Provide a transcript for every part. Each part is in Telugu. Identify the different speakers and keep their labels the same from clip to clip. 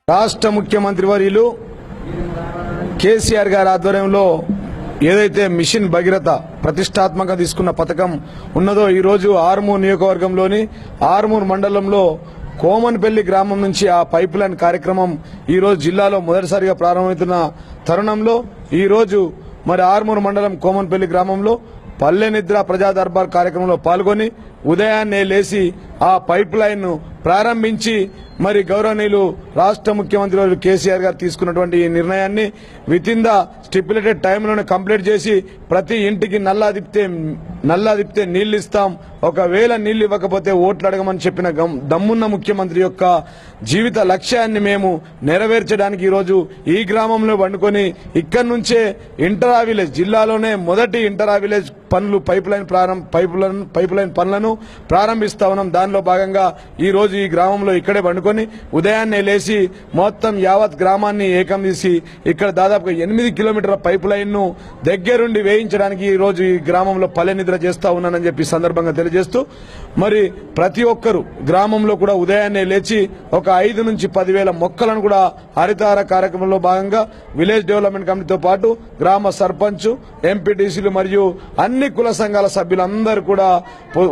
Speaker 1: రాష్ట్ర ముఖ్యమంత్రి వర్యులు కేసీఆర్ గారి ఆధ్వర్యంలో ఏదైతే మిషన్ భగీరథ ప్రతిష్టాత్మకంగా తీసుకున్న పథకం ఉన్నదో ఈరోజు ఆర్మూర్ నియోజకవర్గంలోని ఆర్మూర్ మండలంలో కోమన్పల్లి గ్రామం నుంచి ఆ పైప్ లైన్ కార్యక్రమం ఈరోజు జిల్లాలో మొదటిసారిగా ప్రారంభమవుతున్న తరుణంలో ఈరోజు మరి ఆర్మూర్ మండలం కోమన్పల్లి గ్రామంలో పల్లె నిద్ర ప్రజా దర్బార్ కార్యక్రమంలో పాల్గొని ఉదయాన్నే లేచి ఆ పైప్ లైన్ ప్రారంభించి మరి గౌరవనీయులు రాష్ట్ర ముఖ్యమంత్రి కేసీఆర్ గారు తీసుకున్నటువంటి ఈ నిర్ణయాన్ని విత్ ఇన్ ద స్టిపులేటెడ్ టైంలోనే కంప్లీట్ చేసి ప్రతి ఇంటికి నల్లా తిప్పితే నీళ్లు ఇస్తాం, ఒకవేళ నీళ్లు ఇవ్వకపోతే ఓట్లు అడగమని చెప్పిన దమ్మున్న ముఖ్యమంత్రి యొక్క జీవిత లక్ష్యాన్ని మేము నెరవేర్చడానికి ఈరోజు ఈ గ్రామంలో వండుకొని ఇక్కడి నుంచే ఇంటరా విలేజ్ జిల్లాలోనే మొదటి ఇంటరా విలేజ్ పనులు పైప్ లైన్ పనులను ప్రారంభిస్తా ఉన్నాం. దానిలో భాగంగా ఈ రోజు ఈ గ్రామంలో ఇక్కడే వండుకొని ఉదయాన్నే లేచి మొత్తం యావత్ గ్రామాన్ని ఏకం తీసి ఇక్కడ దాదాపుగా 8 కిలోమీటర్ల పైప్ లైన్ ను దగ్గరుండి వేయించడానికి ఈ రోజు ఈ గ్రామంలో పల్లె నిద్ర చేస్తా ఉన్నానని చెప్పి సందర్భంగా తెలియజేస్తూ మరి ప్రతి ఒక్కరు గ్రామంలో కూడా ఉదయాన్నే లేచి ఒక 5 నుంచి 10,000 మొక్కలను కూడా హరితహార కార్యక్రమంలో భాగంగా విలేజ్ డెవలప్మెంట్ కమిటీతో పాటు గ్రామ సర్పంచ్ ఎంపీటీసీలు మరియు అన్ని కుల సంఘాల సభ్యులందరూ కూడా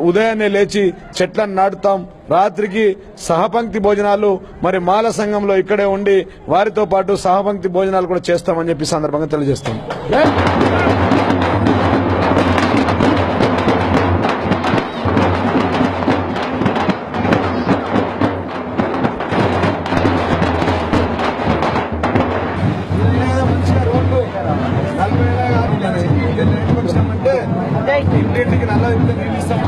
Speaker 1: ఉదయాన్నే లేచి చెట్లను నాటుతాం. రాత్రికి సహపంక్తి భోజనాలు మరి మాల సంఘంలో ఇక్కడే ఉండి వారితో పాటు సహపంక్తి భోజనాలు కూడా చేస్తామని చెప్పి సందర్భంగా తెలియజేస్తాం. ఇంటింటికి నల్ల నీళ్ళు ఇస్తాం.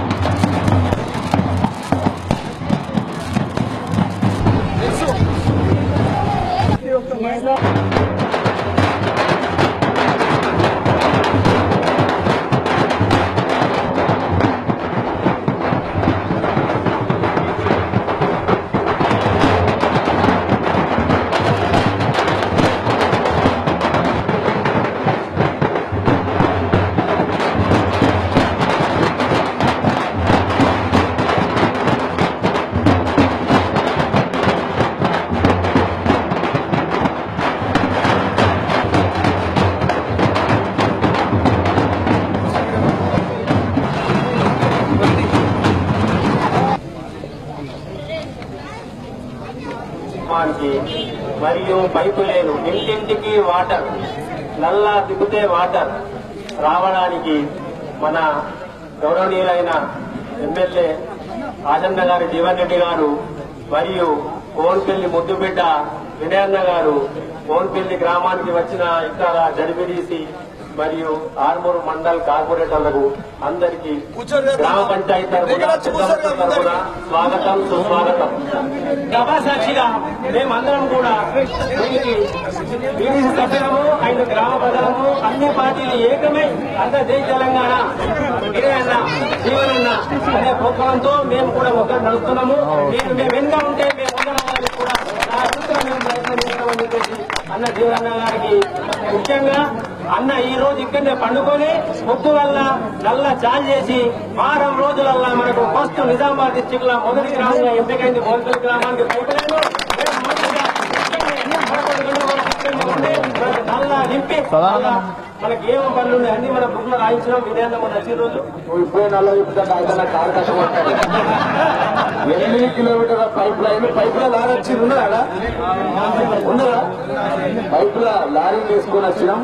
Speaker 2: మరియు పైపు లేదు ఇంటింటికి వాటర్ నల్లా తిప్పితే వాటర్ రావడానికి మన గౌరవనీయులైన ఎమ్మెల్యే ఆజన్న గారి జీవన్ రెడ్డి గారు మరియు కోన్పల్లి ముద్దుబిడ్డ వినయన్న గారు కోన్పల్లి గ్రామానికి వచ్చిన ఇక్కడ జడ్పీటీసీ మరియు ఆర్మూరు మండల్ కార్పొరేటర్లకు అందరికీ గ్రామ పంచాయతీ తరఫున స్వాగతం సుస్వాగతం. సభా సాక్షిగా మేమందరం కూడా దీనికి టీడీసీ సభ్యులము అండ్ గ్రామ ప్రజలము అన్ని పార్టీలు ఏకమై అంతా జై తెలంగాణ గిరన్న జీవనన్న అనే ప్రోత్సాహంతో మేము కూడా ఒకరు నడుస్తున్నాము. మేము వెనుక ఉంటే మేము ఉండడానికి కూడా నా అభిప్రాయం మేము ప్రయత్నం చేస్తామని చెప్పేసి అన్న జీవనన్న గారికి ముఖ్యంగా అన్న ఈ రోజు ఇక్కడనే పండుకొని ముక్కు వల్ల నల్ల చాలు చేసి వారం రోజులల్లా మనకు ఫస్ట్ నిజామాబాద్ డిస్టిక్ లో మొదటి గ్రామంగా ఎంపికైంది బోల్పల్లి గ్రామానికి పైపులైన నల్లా నింపి మనకి ఏమో పనులు ఉన్నాయి అన్ని మన బుక్ లో రాయించడం వినేందుకు మన వచ్చే రోజు ఇప్పుడే నల్ల విప్పుతా కారు కష్టం 8 కిలోమీటర్ల పైప్ లో లారీ వచ్చి ఉన్నారా పైప్ లో లారీ తీసుకొని వచ్చినాం.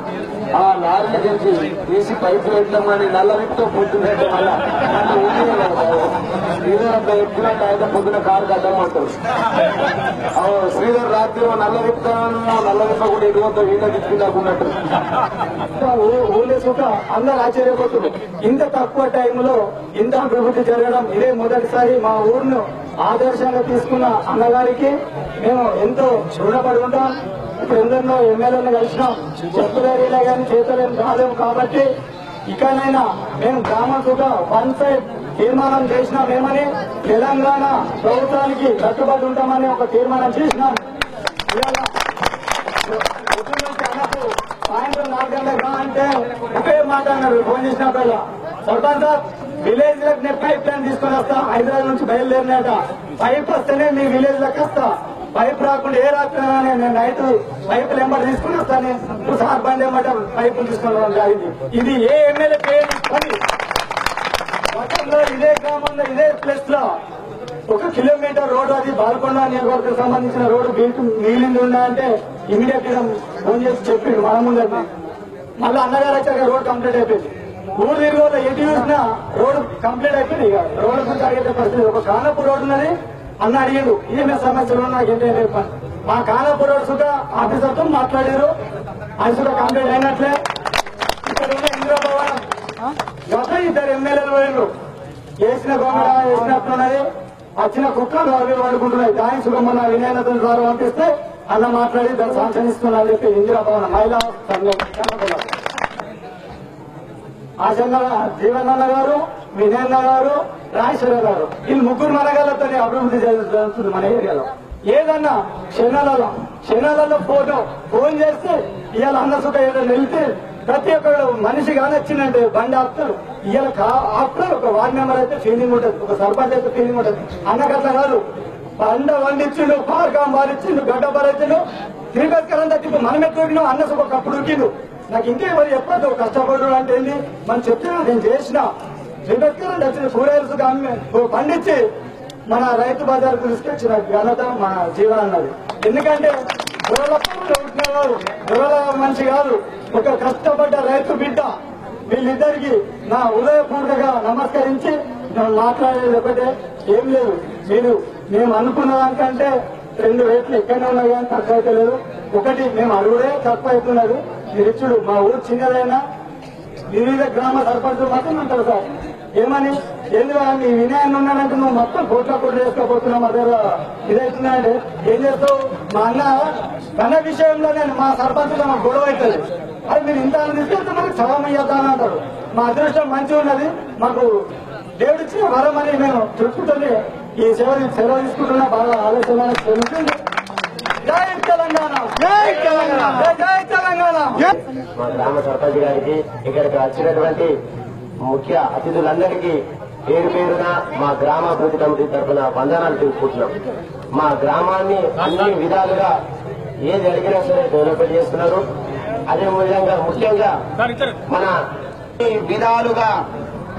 Speaker 2: ఆ లారీ నుంచి తీసి పైపు పెట్టామని నల్ల విప్పుతో పొద్దున్నట్టు మళ్ళా శ్రీధర్ అంత ఎత్తున్నట్టు అయితే పొద్దున కారు కట్టమంటారు. శ్రీధర్ రాత్రి నల్ల విప్పుతాను నల్ల విప్ప కూడా ఎటువంటి వీళ్ళ తిప్పుకున్నట్టు ఊళ్ళో సుఖ అందరూ ఆశ్చర్యపోతున్నారు. ఇంత తక్కువ టైంలో ఇంత అభివృద్ధి జరగడం ఇదే మొదటిసారి. మా ఊరును ఆదర్శంగా తీసుకున్న అన్నగారికి మేము ఎంతో రుణపడి ఉంటాం. ఇప్పుడు ఎందరినో ఎమ్మెల్యేలను కలిసినాం. చెప్పుదారీలే కానీ చేతలేం కాలేము కాబట్టి ఇకనైనా మేము గ్రామ సుఖ వన్ సైడ్ తీర్మానం చేసినామేమని తెలంగాణ ప్రభుత్వానికి కట్టుబడి ఉంటామని ఒక తీర్మానం చేసినాం. సాయంత్రం 4 గంటలకు అంటే ఒకే మాట అన్నారు ఫోన్ చేసినప్పుడు, సర్పంచ్ సార్ విలేజ్ లకు నేను పైప్ లైన్ తీసుకొని వస్తా, హైదరాబాద్ నుంచి బయలుదేరినాట. పైప్ వస్తేనే మీ విలేజ్ లకు వస్తా, పైప్ రాకుండా ఏ రాత్రి నేను నైట్ పైపులు ఎంబడి తీసుకుని వస్తాను. ఇప్పుడు సార్ బండి ఏమంట పైపులు తీసుకుని రావడం జరిగింది. ఇది ఏ ఎమ్మెల్యే పేరు పని. గతంలో ఇదే గ్రామంలో ఇదే ప్లేస్ లో 1 కిలోమీటర్ రోడ్డు అది బాల్కొండ నియోజకవర్గం సంబంధించిన రోడ్డు మిగిలింది ఉన్నాయంటే ఇమీడియట్ గా ఫోన్ చేసి చెప్పిండు మన ముందే. మళ్ళీ అన్నగారు వచ్చాక రోడ్ కంప్లీట్ అయిపోయింది. ఊరు తిరుగులో ఎటు చూసినా రోడ్డు కంప్లీట్ అయిపోయింది. ఇక రోడ్డు గురించి అడిగే పరిస్థితి. ఒక కానపూర్ రోడ్డు ఉన్నది అన్న అడిగాడు ఏమే సమస్యలు నాకేంటే చెప్పాను. మా కానపూర్ రోడ్డు సుధా ఆఫీసర్ తో మాట్లాడారు. అది సుధా కంప్లీట్ అయినట్లే. ఇక్కడ ఉన్న ఇంద్రభవనం గత 2 ఎమ్మెల్యేలు పోయినారు. వేసిన గొంగడ వేసినట్టున్నది. వచ్చిన కుక్కలు అవి పడుకుంటున్నాయి. దాని సుగమన్న వినయనతో ద్వారా పంపిస్తే అన్న మాట్లాడి దాన్ని శాంక్షనిస్తున్నా అని చెప్పి ఇందిరాభవన మహిళా సంఘం ఆచరణ జీవనన్న గారు, వినయన్న గారు, రాజేశ్వర గారు వీళ్ళు 3 మనగాలతో అభివృద్ధి జరుగుతుంది మన ఏరియాలో. ఏదన్నా క్షణాలలో ఫోన్ చేస్తే ఇవాళ అన్న సుఖ ఏదైనా వెళ్తే ప్రతి ఒక్కరు మనిషి కానొచ్చిందంటే బండి ఆపుతారు. ఇవాళ ఆపుతారు. ఒక వార్డు మెంబర్ అయితే ఫీలింగ్ ఉంటుంది, ఒక సర్పంచ్ అయితే ఫీలింగ్ ఉంటుంది. అన్నకట్ల కాదు, బండ వండిచ్చిండు, పార్కాం బారిచ్చిండు, గడ్డ బారిచ్చిండు, శ్రీభస్కరం తగ్గి మనం ఎత్తుడినాం. అన్న సుఖ ఒకప్పుడు ఉరికిండు. నాకు ఇంకే మరి చెప్పదు కష్టపడు అంటే ఏంటి మనం చెప్తున్నా. నేను చేసిన శ్రీభస్కరం వచ్చిన కూరగాయలు సుఖ పండించి మన రైతు బజార్కు తీసుకొచ్చిన ఘనత మన జీవనన్నది. ఎందుకంటే గొర్రెల మనిషి కాదు, ఒక కష్టపడ్డ రైతు బిడ్డ. వీళ్ళిద్దరికి నా హృదయపూర్వకంగా నమస్కరించి మాట్లాడేది ఒకటే, ఏం లేదు మేము అనుకున్న దానికంటే 2 రేట్లు ఎక్కడనే ఉన్నాయి కానీ తక్కువ అయితే లేదు. ఒకటి మేము అడుగుడే తక్కువ అవుతున్నది. మీరు ఇచ్చుడు మా ఊరు చిన్నదైనా వివిధ గ్రామ సర్పంచులు మాత్రం అంటారు సార్ ఏమని ఎందుకంటే ఈ వినయాన్ని ఉన్నాడంటే నువ్వు మొత్తం కోట్ల చేసుకోబోతున్నావు. మా దగ్గర ఇదవుతుందంటే ఏం చేస్తావు. మా అన్న తన విషయంలో నేను మా సర్పంచ్లో మాకు గొడవ అవుతుంది. అది మీరు ఇంత తీసుకెళ్తే మనకు సగం అయ్యేద్దామని అంటారు. మా అదృష్టం మంచిగా ఉన్నది. మాకు దేవుడిచ్చిన వరం అని మేము చెప్పుకుంటుంది. ఈ సెలవు తీసుకుంటున్నా బాగా ఆలోచన తెలుస్తుంది. జై తెలంగాణ, జై తెలంగాణ, జై తెలంగాణ.
Speaker 3: మా గ్రామ సర్పంచ్ గారికి, ఇక్కడికి వచ్చినటువంటి ముఖ్య అతిథులందరికీ పేరు పేరున మా గ్రామాభివృద్ధి కమిటీ తరఫున వందనాలు తెలుపుకుంటున్నాం. మా గ్రామాన్ని అన్ని విధాలుగా ఏది అడిగినా సరే డెవలప్మెంట్ చేస్తున్నారు. అదే విధంగా ముఖ్యంగా మన విధాలుగా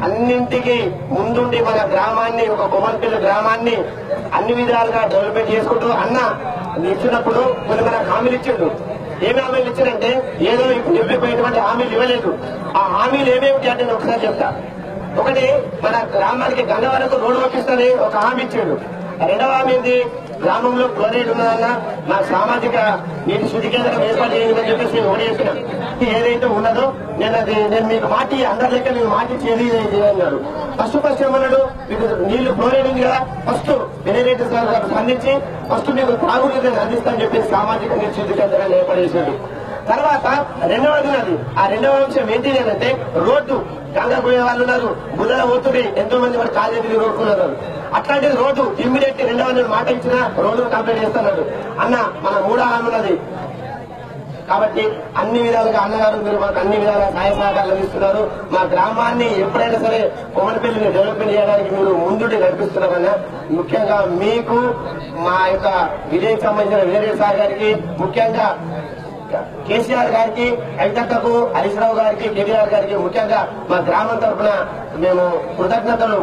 Speaker 3: అన్నింటికి ముందుండి మన గ్రామాన్ని, ఒక బొమ్మన్పల్లి గ్రామాన్ని అన్ని విధాలుగా డెవలప్మెంట్ చేసుకుంటూ అన్న ఇచ్చినప్పుడు కొన్ని మనకు హామీలు ఇచ్చిండు. ఏమి హామీలు ఇచ్చారంటే ఏదో ఇప్పుడు చెప్పిపోయినటువంటి హామీలు ఇవ్వలేదు. ఆ హామీలు ఏమేమిటి అంటే నేను ఒకసారి చెప్తా. ఒకటి, మన గ్రామానికి గంగవరకు రోడ్డు పంపిస్తానని ఒక హామీ ఇచ్చాడు. రెండవ హామీ ఏంది, గ్రామంలో క్లోరైడ్ ఉన్నదన్న నాకు సామాజిక నీటి శుద్ధి కేంద్రం ఏర్పాటు చేయాలని చెప్పేసి ఒకటి చెప్పిన ఏదైతే ఉన్నదో నేను మీకు మాటి అందరి లెక్క నేను మాటి చేయన్నాడు. ఫస్ట్ ఏమన్నాడు, మీకు నీళ్లు క్లోరైడ్ ఉంది కదా, ఫస్ట్ వెనరేటర్ స్పందించి ఫస్ట్ మీకు తాగునీరు అందిస్తానని చెప్పేసి సామాజిక నీటి శుద్ధి కేంద్రాన్ని ఏర్పాటు చేశాడు. తర్వాత రెండవది ఉన్నది. ఆ రెండవ అంశం ఏంటి అంటే రోడ్డు గంగా పోయే వాళ్ళు ఉన్నారు, బుధల పోతుంది, ఎంతో మంది వాడు కాలేజీలు రోడ్డుకున్నారు. అట్లాంటిది రోడ్డు ఇమ్మీడియట్ రెండవ మాట ఇచ్చిన రోడ్డు కంప్లీట్ చేస్తున్నారు అన్న. మన మూడో హామీ ఉన్నది కాబట్టి అన్ని విధాలుగా అన్నగారు మీరు మాకు అన్ని విధాలుగా సహాయ సహకారాలు అందిస్తున్నారు. మా గ్రామాన్ని ఎప్పుడైనా సరే కోమటిపల్లిని డెవలప్మెంట్ చేయడానికి మీరు ముందుండి నడిపిస్తున్నారన్న. ముఖ్యంగా మీకు మా యొక్క విజయకి సంబంధించిన విజయ సార్ గారికి, ముఖ్యంగా కేసీఆర్ గారికి, కవితక్కకు, హరీశ్రావు గారికి, కేటీఆర్ గారికి ముఖ్యంగా మా గ్రామం తరఫున మేము కృతజ్ఞతలు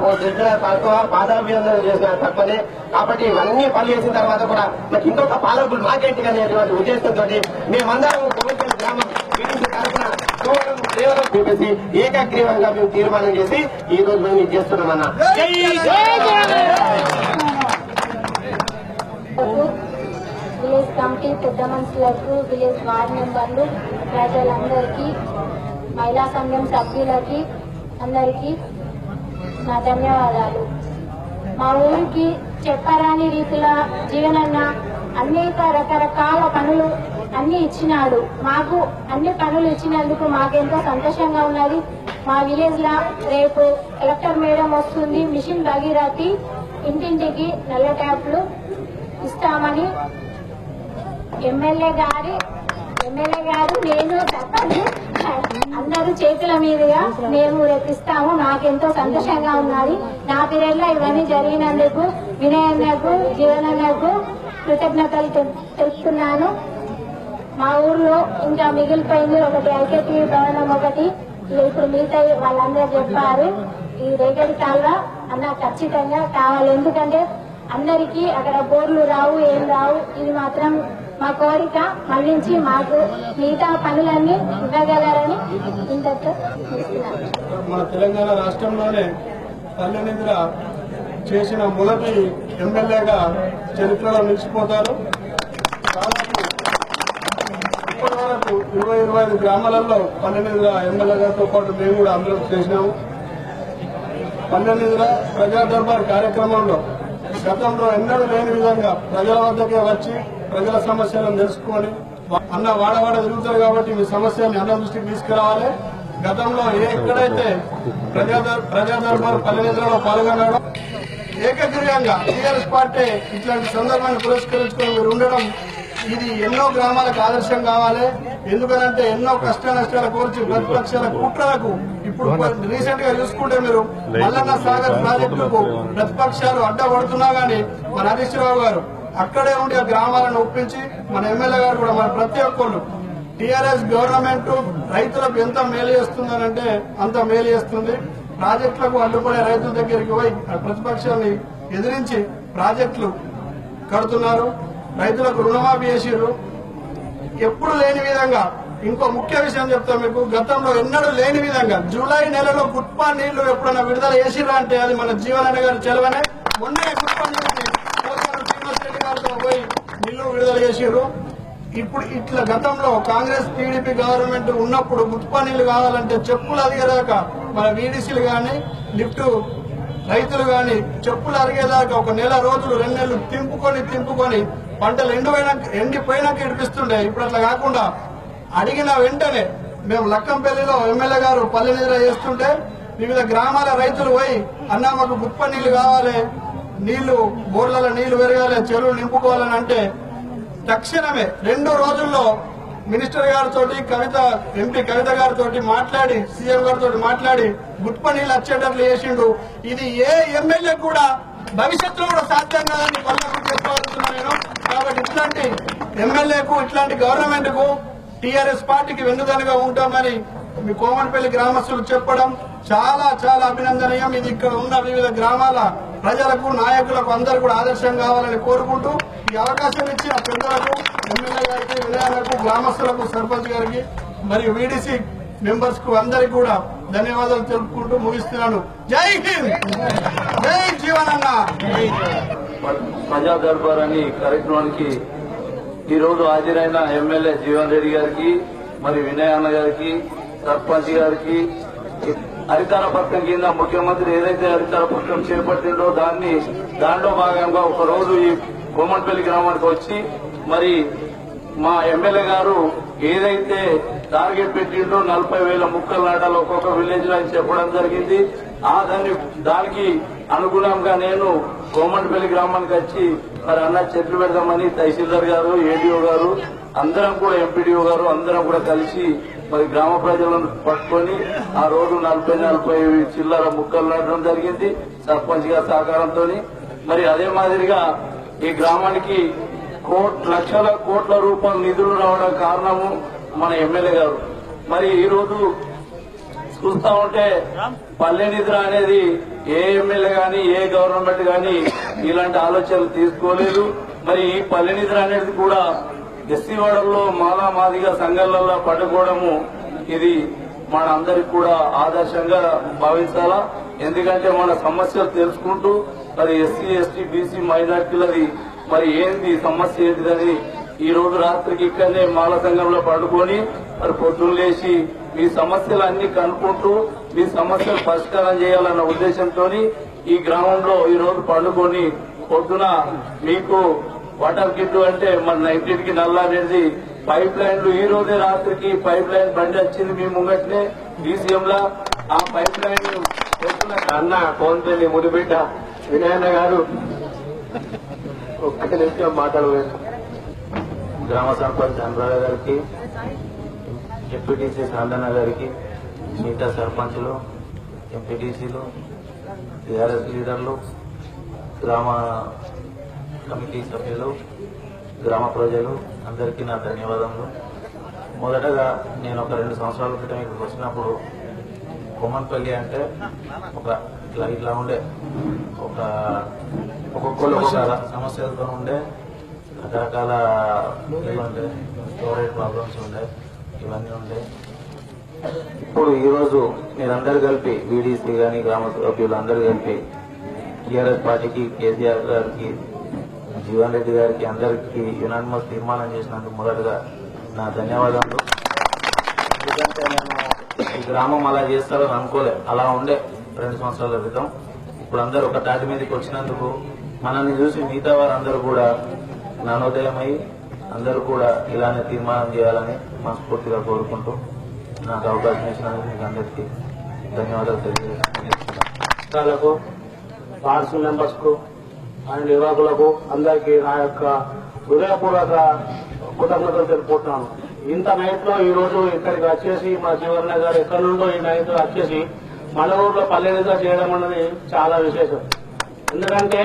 Speaker 3: తక్కువ, పాదాభివందనలు చేసిన తక్కువనే. కాబట్టి ఇవన్నీ పనులు చేసిన తర్వాత కూడా నాకు ఇంకొక పాలకులు మార్కెట్ అనేటువంటి ఉద్దేశంతో మేమందరం కోమటిపల్లి గ్రామం తరఫున చెప్పేసి ఏకగ్రీవంగా మేము తీర్మానం చేసి ఈ రోజు మేము ఇది చేస్తున్నామన్నా.
Speaker 4: విలేజ్ కమిటీ పెద్ద మనుషులకు, విలేజ్ వార్డు మెంబర్లు, ప్రజలందరికీ, మహిళా సంఘం సభ్యులకి అందరికీ నా ధన్యవాదాలు. మా ఊరికి చెప్పరాని రీతిలో జీవనన్న అనేక రకరకాల పనులు అన్ని ఇచ్చినాడు. మాకు అన్ని పనులు ఇచ్చినందుకు మాకెంతో సంతోషంగా ఉన్నది. మా విలేజ్ లో రేపు కలెక్టర్ మేడం వస్తుంది, మిషన్ భగీరథి ఇంటింటికి నల్ల ట్యాప్లు ఇస్తామని ఎమ్మెల్యే గారు, నేను సర్పంచ్ అందరూ చేతుల మీదుగా మేము రేపిస్తాము. నాకెంతో సంతోషంగా ఉన్నది. నా పీరియడ్లో ఇవన్నీ జరిగినందుకు వినయన్నకు, జీవనన్నకు కృతజ్ఞతలు తెలుపుతున్నాను. మా ఊర్లో ఇంకా మిగిలిపోయింది ఒకటి ఐకేపీ భవనం, ఒకటి ఇప్పుడు మిగతా వాళ్ళందరూ చెప్పారు. ఈ రేగడి కాలువ అన్న ఖచ్చితంగా కావాలి. ఎందుకంటే అందరికీ అక్కడ బోర్లు రావు, ఏం రావు. ఇది మాత్రం మా కోరిక మళ్లించి మాకు మిగతా పనులన్నీ ఇవ్వగలరని ఇంతతో ఇస్తున్నాను.
Speaker 5: మన తెలంగాణ రాష్ట్రంలోనే పల్లెనిద్ర చేసిన మొదటి ఎమ్మెల్యేగా చరిత్రలో నిలిచిపోతారు. దాదాపు ఇప్పటి వరకు 20-25 గ్రామాలలో పల్లెనిద్ర ఎమ్మెల్యే గారితో పాటు మేము కూడా అందరం చేసినాము. పల్లెనిద్ర ప్రజా దర్బార్ కార్యక్రమంలో గతంలో ఎన్నడూ లేని విధంగా ప్రజల వద్దకే వచ్చి ప్రజల సమస్యలను తెలుసుకొని అన్న వాడవాడ తిరుగుతారు కాబట్టి మీ సమస్యని అన్న దృష్టికి తీసుకురావాలి. గతంలో ఎక్కడైతే ప్రజా దర్బార్ పల్లెనిద్రలో పాల్గొన్నాడో ఏకగ్రీవంగా టీఆర్ఎస్ పార్టీ ఇట్లాంటి సందర్భాన్ని పురస్కరించుకొని మీరు ఉండడం ఇది ఎన్నో గ్రామాలకు ఆదర్శం కావాలి. ఎందుకనంటే ఎన్నో కష్ట నష్టాల కోర్చి ప్రతిపక్షాల కుట్రలకు ఇప్పుడు రీసెంట్ గా చూసుకుంటే మీరు మల్లన్న సాగర్ ప్రాజెక్టులకు ప్రతిపక్షాలు అడ్డపడుతున్నా గానీ మన హరీష్ రావు గారు అక్కడే ఉండి ఆ గ్రామాలను ఒప్పించి మన ఎమ్మెల్యే గారు కూడా మన ప్రతి ఒక్కళ్ళు టీఆర్ఎస్ గవర్నమెంట్ రైతులకు ఎంత మేలు చేస్తుందనంటే అంత మేలు చేస్తుంది. ప్రాజెక్టులకు అడ్డుపడే రైతుల దగ్గరికి పోయి ప్రతిపక్షాన్ని ఎదిరించి ప్రాజెక్టులు కడుతున్నారు. రైతులకు రుణమాఫీ చేసిర్రు. ఎప్పుడు లేని విధంగా ఇంకో ముఖ్య విషయం చెప్తా మీకు, గతంలో ఎన్నడూ లేని విధంగా జూలై నెలలో గుట్పా నీళ్లు ఎప్పుడైనా విడుదల చేసిరా అంటే అది మన జీవనన్న గారి చెలవనే. మొన్నే గుట్పా నీళ్ళని శ్రీనివాసరెడ్డి గారితో పోయి నీళ్లు విడుదల చేసిర్రు. ఇప్పుడు ఇట్లా గతంలో కాంగ్రెస్ టీడీపీ గవర్నమెంట్ ఉన్నప్పుడు గుట్పా నీళ్లు కావాలంటే చెప్పులు అదిగేదాకా మన వీడీసీలు గాని లిఫ్ట్ రైతులు గాని చెప్పులు అరిగేదాకా 1 నెల రోజులు 2 నెలలు తింపుకొని పంటలు ఎండిపోయినాక ఇడిపిస్తుండే. ఇప్పుడు అట్లా కాకుండా అడిగిన వెంటనే మేము లక్కంపల్లిలో ఎమ్మెల్యే గారు పల్లెనిద్ర చేస్తుంటే వివిధ గ్రామాల రైతులు పోయి అన్నా మాకు గుప్ప నీళ్లు కావాలి, నీళ్లు బోర్లలో నీళ్లు పెరగాలి, చెరువులు నింపుకోవాలని అంటే తక్షణమే 2 రోజుల్లో మినిస్టర్ గారితో ఎంపీ కవిత గారితో మాట్లాడి సీఎం గారితో మాట్లాడి గుట్ప నీళ్లు వచ్చేటట్లు చేసిండు. ఇది ఏ ఎమ్మెల్యే కూడా భవిష్యత్తులో కూడా సాధ్యం కాదని పల్లెకు చెప్పాల్సిన నేను. కాబట్టి ఇట్లాంటి ఎమ్మెల్యేకు ఇట్లాంటి గవర్నమెంట్ కు టీఆర్ఎస్ పార్టీకి వెన్నుదన్నుగా ఉంటామని మీ కోమటిపల్లి గ్రామస్తులు చెప్పడం చాలా చాలా అభినందనీయం. ఇది ఇక్కడ ఉన్న వివిధ గ్రామాల ప్రజలకు నాయకులకు అందరూ కూడా ఆదర్శం కావాలని కోరుకుంటూ ఈ అవకాశం ఇచ్చి ఆ పెద్దలకు ఎమ్మెల్యే గారికి వినయాలకు గ్రామస్తులకు సర్పంచ్ గారికి మరియు వీడీసీ మెంబర్స్ కు అందరికి కూడా ధన్యవాదాలు తెలుపుకుంటూ ముగిస్తున్నాను. జై హింద్, జై జీవనన్న.
Speaker 6: ప్రజా దర్బార్ అని కార్యక్రమానికి ఈరోజు హాజరైన ఎమ్మెల్యే జీవన్ రెడ్డి గారికి, మరి వినయ్ అన్న గారికి, సర్పంచ్ గారికి, హరితార పథకం కింద ముఖ్యమంత్రి ఏదైతే హరితార పథకం చేపట్టిందో దాంట్లో భాగంగా ఒక రోజు ఈ కోమన్పల్లి గ్రామానికి వచ్చి మరి మా ఎమ్మెల్యే గారు ఏదైతే టార్గెట్ పెట్టిండో 40,000 మొక్కలు నాటాలి ఒక్కొక్క విలేజ్ లో అని చెప్పడం జరిగింది. దానికి అనుగుణంగా నేను కోమన్పల్లి గ్రామానికి వచ్చి మరి అన్న చెట్లు పెడదామని తహసీల్దార్ గారు, ఏడీఓ గారు, అందరం కూడా ఎంపీడీఓ గారు అందరం కూడా కలిసి మరి గ్రామ ప్రజలను పట్టుకొని ఆ రోజు 40 చిల్లర మొక్కలు నాటడం జరిగింది సర్పంచ్ గారి సహకారంతో. మరి అదే మాదిరిగా ఈ గ్రామానికి లక్షల కోట్ల రూపాయల నిధులు రావడం కారణము మన ఎమ్మెల్యే గారు. మరి ఈ రోజు చూస్తా ఉంటే పల్లె నిద్ర అనేది ఏ ఎమ్మెల్యే గాని ఏ గవర్నమెంట్ గాని ఇలాంటి ఆలోచనలు తీసుకోలేదు. మరి ఈ పల్లె నిద్ర అనేది కూడా ఎస్సీ వాడల్లో మాలా మాదిగా సంఘాలలో పట్టుకోవడము ఇది మన అందరికి కూడా ఆదర్శంగా భావించాలా. ఎందుకంటే మన సమస్యలు తెలుసుకుంటూ మరి ఎస్సీ ఎస్టీ బీసీ మైనార్టీలది మరి ఏంది సమస్య ఏంటిదని ఈ రోజు రాత్రికి ఇక్కడనే మాల సంఘంలో పడుకొని మరి పొద్దున్న లేచి మీ సమస్యలన్నీ కనుక్కుంటూ మీ సమస్యలు పరిష్కారం చేయాలన్న ఉద్దేశంతో ఈ గ్రామంలో ఈ రోజు పండుకొని పొద్దున మీకు వాటర్ కిట్ అంటే మన 90కి నల్లా అనేది పైప్ లైన్లు ఈ రోజే రాత్రికి పైప్ లైన్ బండి వచ్చింది మీ ముంగట్నే డీసీఎం లా. ఆ పైప్ లైన్
Speaker 3: అన్న కోమన్పల్లి ముడిబిడ్డ వినయన్న గారు ఒక్కటి నిమిషం మాట్లాడలేదు.
Speaker 6: గ్రామ సర్పంచ్ అనురాధ గారికి, ఎంపీటీసీ సాందన్న గారికి, మిగతా సర్పంచులు, ఎంపీటీసీలు, టీఆర్ఎస్ లీడర్లు, గ్రామ కమిటీ సభ్యులు, గ్రామ ప్రజలు అందరికీ నా ధన్యవాదములు. మొదటగా నేను ఒక 2 సంవత్సరాల క్రితం ఇక్కడికి వచ్చినప్పుడు కోమన్పల్లి అంటే ఇట్లా ఉండే ఒక్కొక్కరు ఒక్కొక్క సమస్యలతో ఉండే రకరకాల ఇవి ఉండే స్టోరేజ్ ప్రాబ్లమ్స్ ఉండే ఇవన్నీ ఉండే. ఇప్పుడు ఈరోజు మీరందరూ కలిపి వీడీసీ గాని గ్రామ సభ్యులు అందరూ కలిపి టీఆర్ఎస్ పార్టీకి, కేసీఆర్ గారికి, జీవన్ రెడ్డి గారికి అందరికీ యునానిమస్ తీర్మానం చేసినందుకు మొదటగా నా ధన్యవాదాలు. ఎందుకంటే నేను ఈ గ్రామం అలా చేస్తారని అనుకోలే. అలా ఉండే 2 సంవత్సరాల క్రితం. ఇప్పుడు అందరూ ఒక తాటి మీదకి వచ్చినందుకు మనల్ని చూసి మిగతా వారందరూ కూడా జ్ఞానోదయమై అందరూ కూడా ఇలానే తీర్మానం చేయాలని మనస్ఫూర్తిగా కోరుకుంటూ నాకు అవకాశం ఇచ్చినందుకు మీకు అందరికీ ధన్యవాదాలు తెలియజేస్తున్నాను.
Speaker 5: వార్డ్స్ మెంబర్స్ కు అండ్ నిర్వాహకులకు అందరికీ నా యొక్క హృదయపూర్వక కృతజ్ఞతలు తెలుపుతున్నాను. ఇంత నైట్ లో ఈ రోజు ఇక్కడికి వచ్చేసి మా జీవన్ గారు ఎక్కడి నుండో ఈ నైట్ వచ్చేసి మన ఊర్లో పల్లెనిగా చేయడం అన్నది చాలా విశేషం. ఎందుకంటే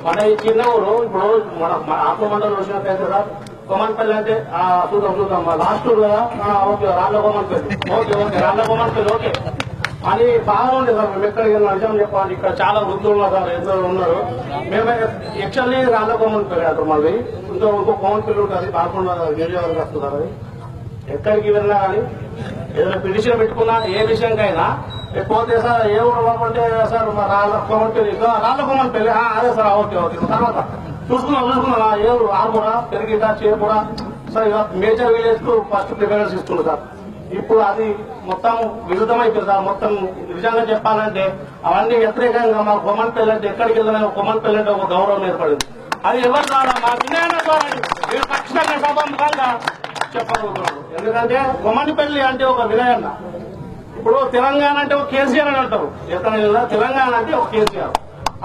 Speaker 5: మన ఈ చిన్న ఊరు ఇప్పుడు మన ఆత్మ మండలం చూసినట్టయితే సార్ కోమన్పల్లి అంటే చూద్దాం లాస్ట్ ఊరు కదా. ఓకే రాళ్ళ కోమన్పల్లి, ఓకే రాళ్ళ కోమన్పల్లి ఓకే అని బాగుంది సార్. మేము ఎక్కడికి నిజం చెప్పాలి, ఇక్కడ చాలా వృద్ధులు ఉన్నారు సార్, ఎందరో ఉన్నారు. మేము యాక్చువల్లీ రాళ్ళ కోమన్పల్లి అంటారు. మళ్ళీ ఇంకో కోమన్పల్లి ఉంటుంది కాకుండా గిరిజవరకు వస్తున్నారు. అది ఎక్కడికి వెళ్ళినా కానీ ఏదైనా పిటిషన్ పెట్టుకున్నా ఏ విషయంకైనా పోతే సార్ ఏ ఊరు అంటే సార్ రాళ్ళ కోమన్పల్లి అదే సార్ ఓకే తర్వాత చూసుకున్నా ఏ ఊరు ఆరుమూరా పెరిగిట చేపూరా సార్ ఇక మేజర్ విలేజ్ కు ఫస్ట్ ప్రిఫరెన్స్ ఇస్తుంది సార్. ఇప్పుడు అది మొత్తం విరుద్ధమైపోయింది సార్. మొత్తం నిజంగా చెప్పాలంటే అవన్నీ వ్యతిరేకంగా మా కోమన్పల్లి అంటే ఎక్కడికి వెళ్ళినా కోమన్పల్లి అంటే ఒక గౌరవం ఏర్పడింది. అది ఎవరి ద్వారా మా వినయన ద్వారా మీరు ఖచ్చితంగా సభాముఖంగా చెప్పగలుగుతున్నాడు. ఎందుకంటే కోమన్పల్లి అంటే ఒక వినయన్న. ఇప్పుడు తెలంగాణ అంటే ఒక కేసీఆర్ అని అంటారు. ఎక్కడ తెలంగాణ అంటే ఒక కేసీఆర్,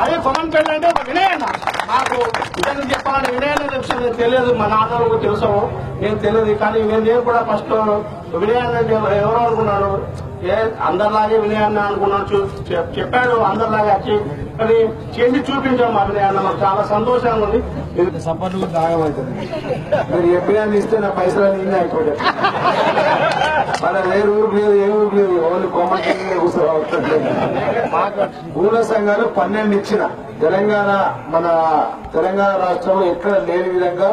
Speaker 5: అదే కోమన్పల్లి అంటే ఒక వినయన్న. నాకు నిజంగా చెప్పాలంటే వినయన్న విషయం నేను తెలియదు, మా నాన్నలకు తెలుసు నేను తెలియదు. కానీ నేను కూడా ఫస్ట్ వినయన్న అంటే ఎవరు అనుకున్నాను, అందరిలాగే వినయన్న అనుకున్నాను. చెప్పాడు అందరిలాగే వచ్చి, కానీ చేసి చూపించాం మా వినయన్న. మాకు చాలా సంతోషంగా ఉంది.
Speaker 1: సంపన్నులు దాగమవుతుంది. మీరు ఎప్పుడైనా ఇస్తే నా పైసలు అన్నీ అయిపోతాయి. మన వేరు ఊరికి లేదు, ఏ ఊరికి లేదు, ఓన్లీ కోమన్పల్లి కూర్చోవాలి. ఊళ్ళ సంఘాలు 12 ఇచ్చిన తెలంగాణ మన తెలంగాణ రాష్ట్రంలో ఎక్కడ లేని విధంగా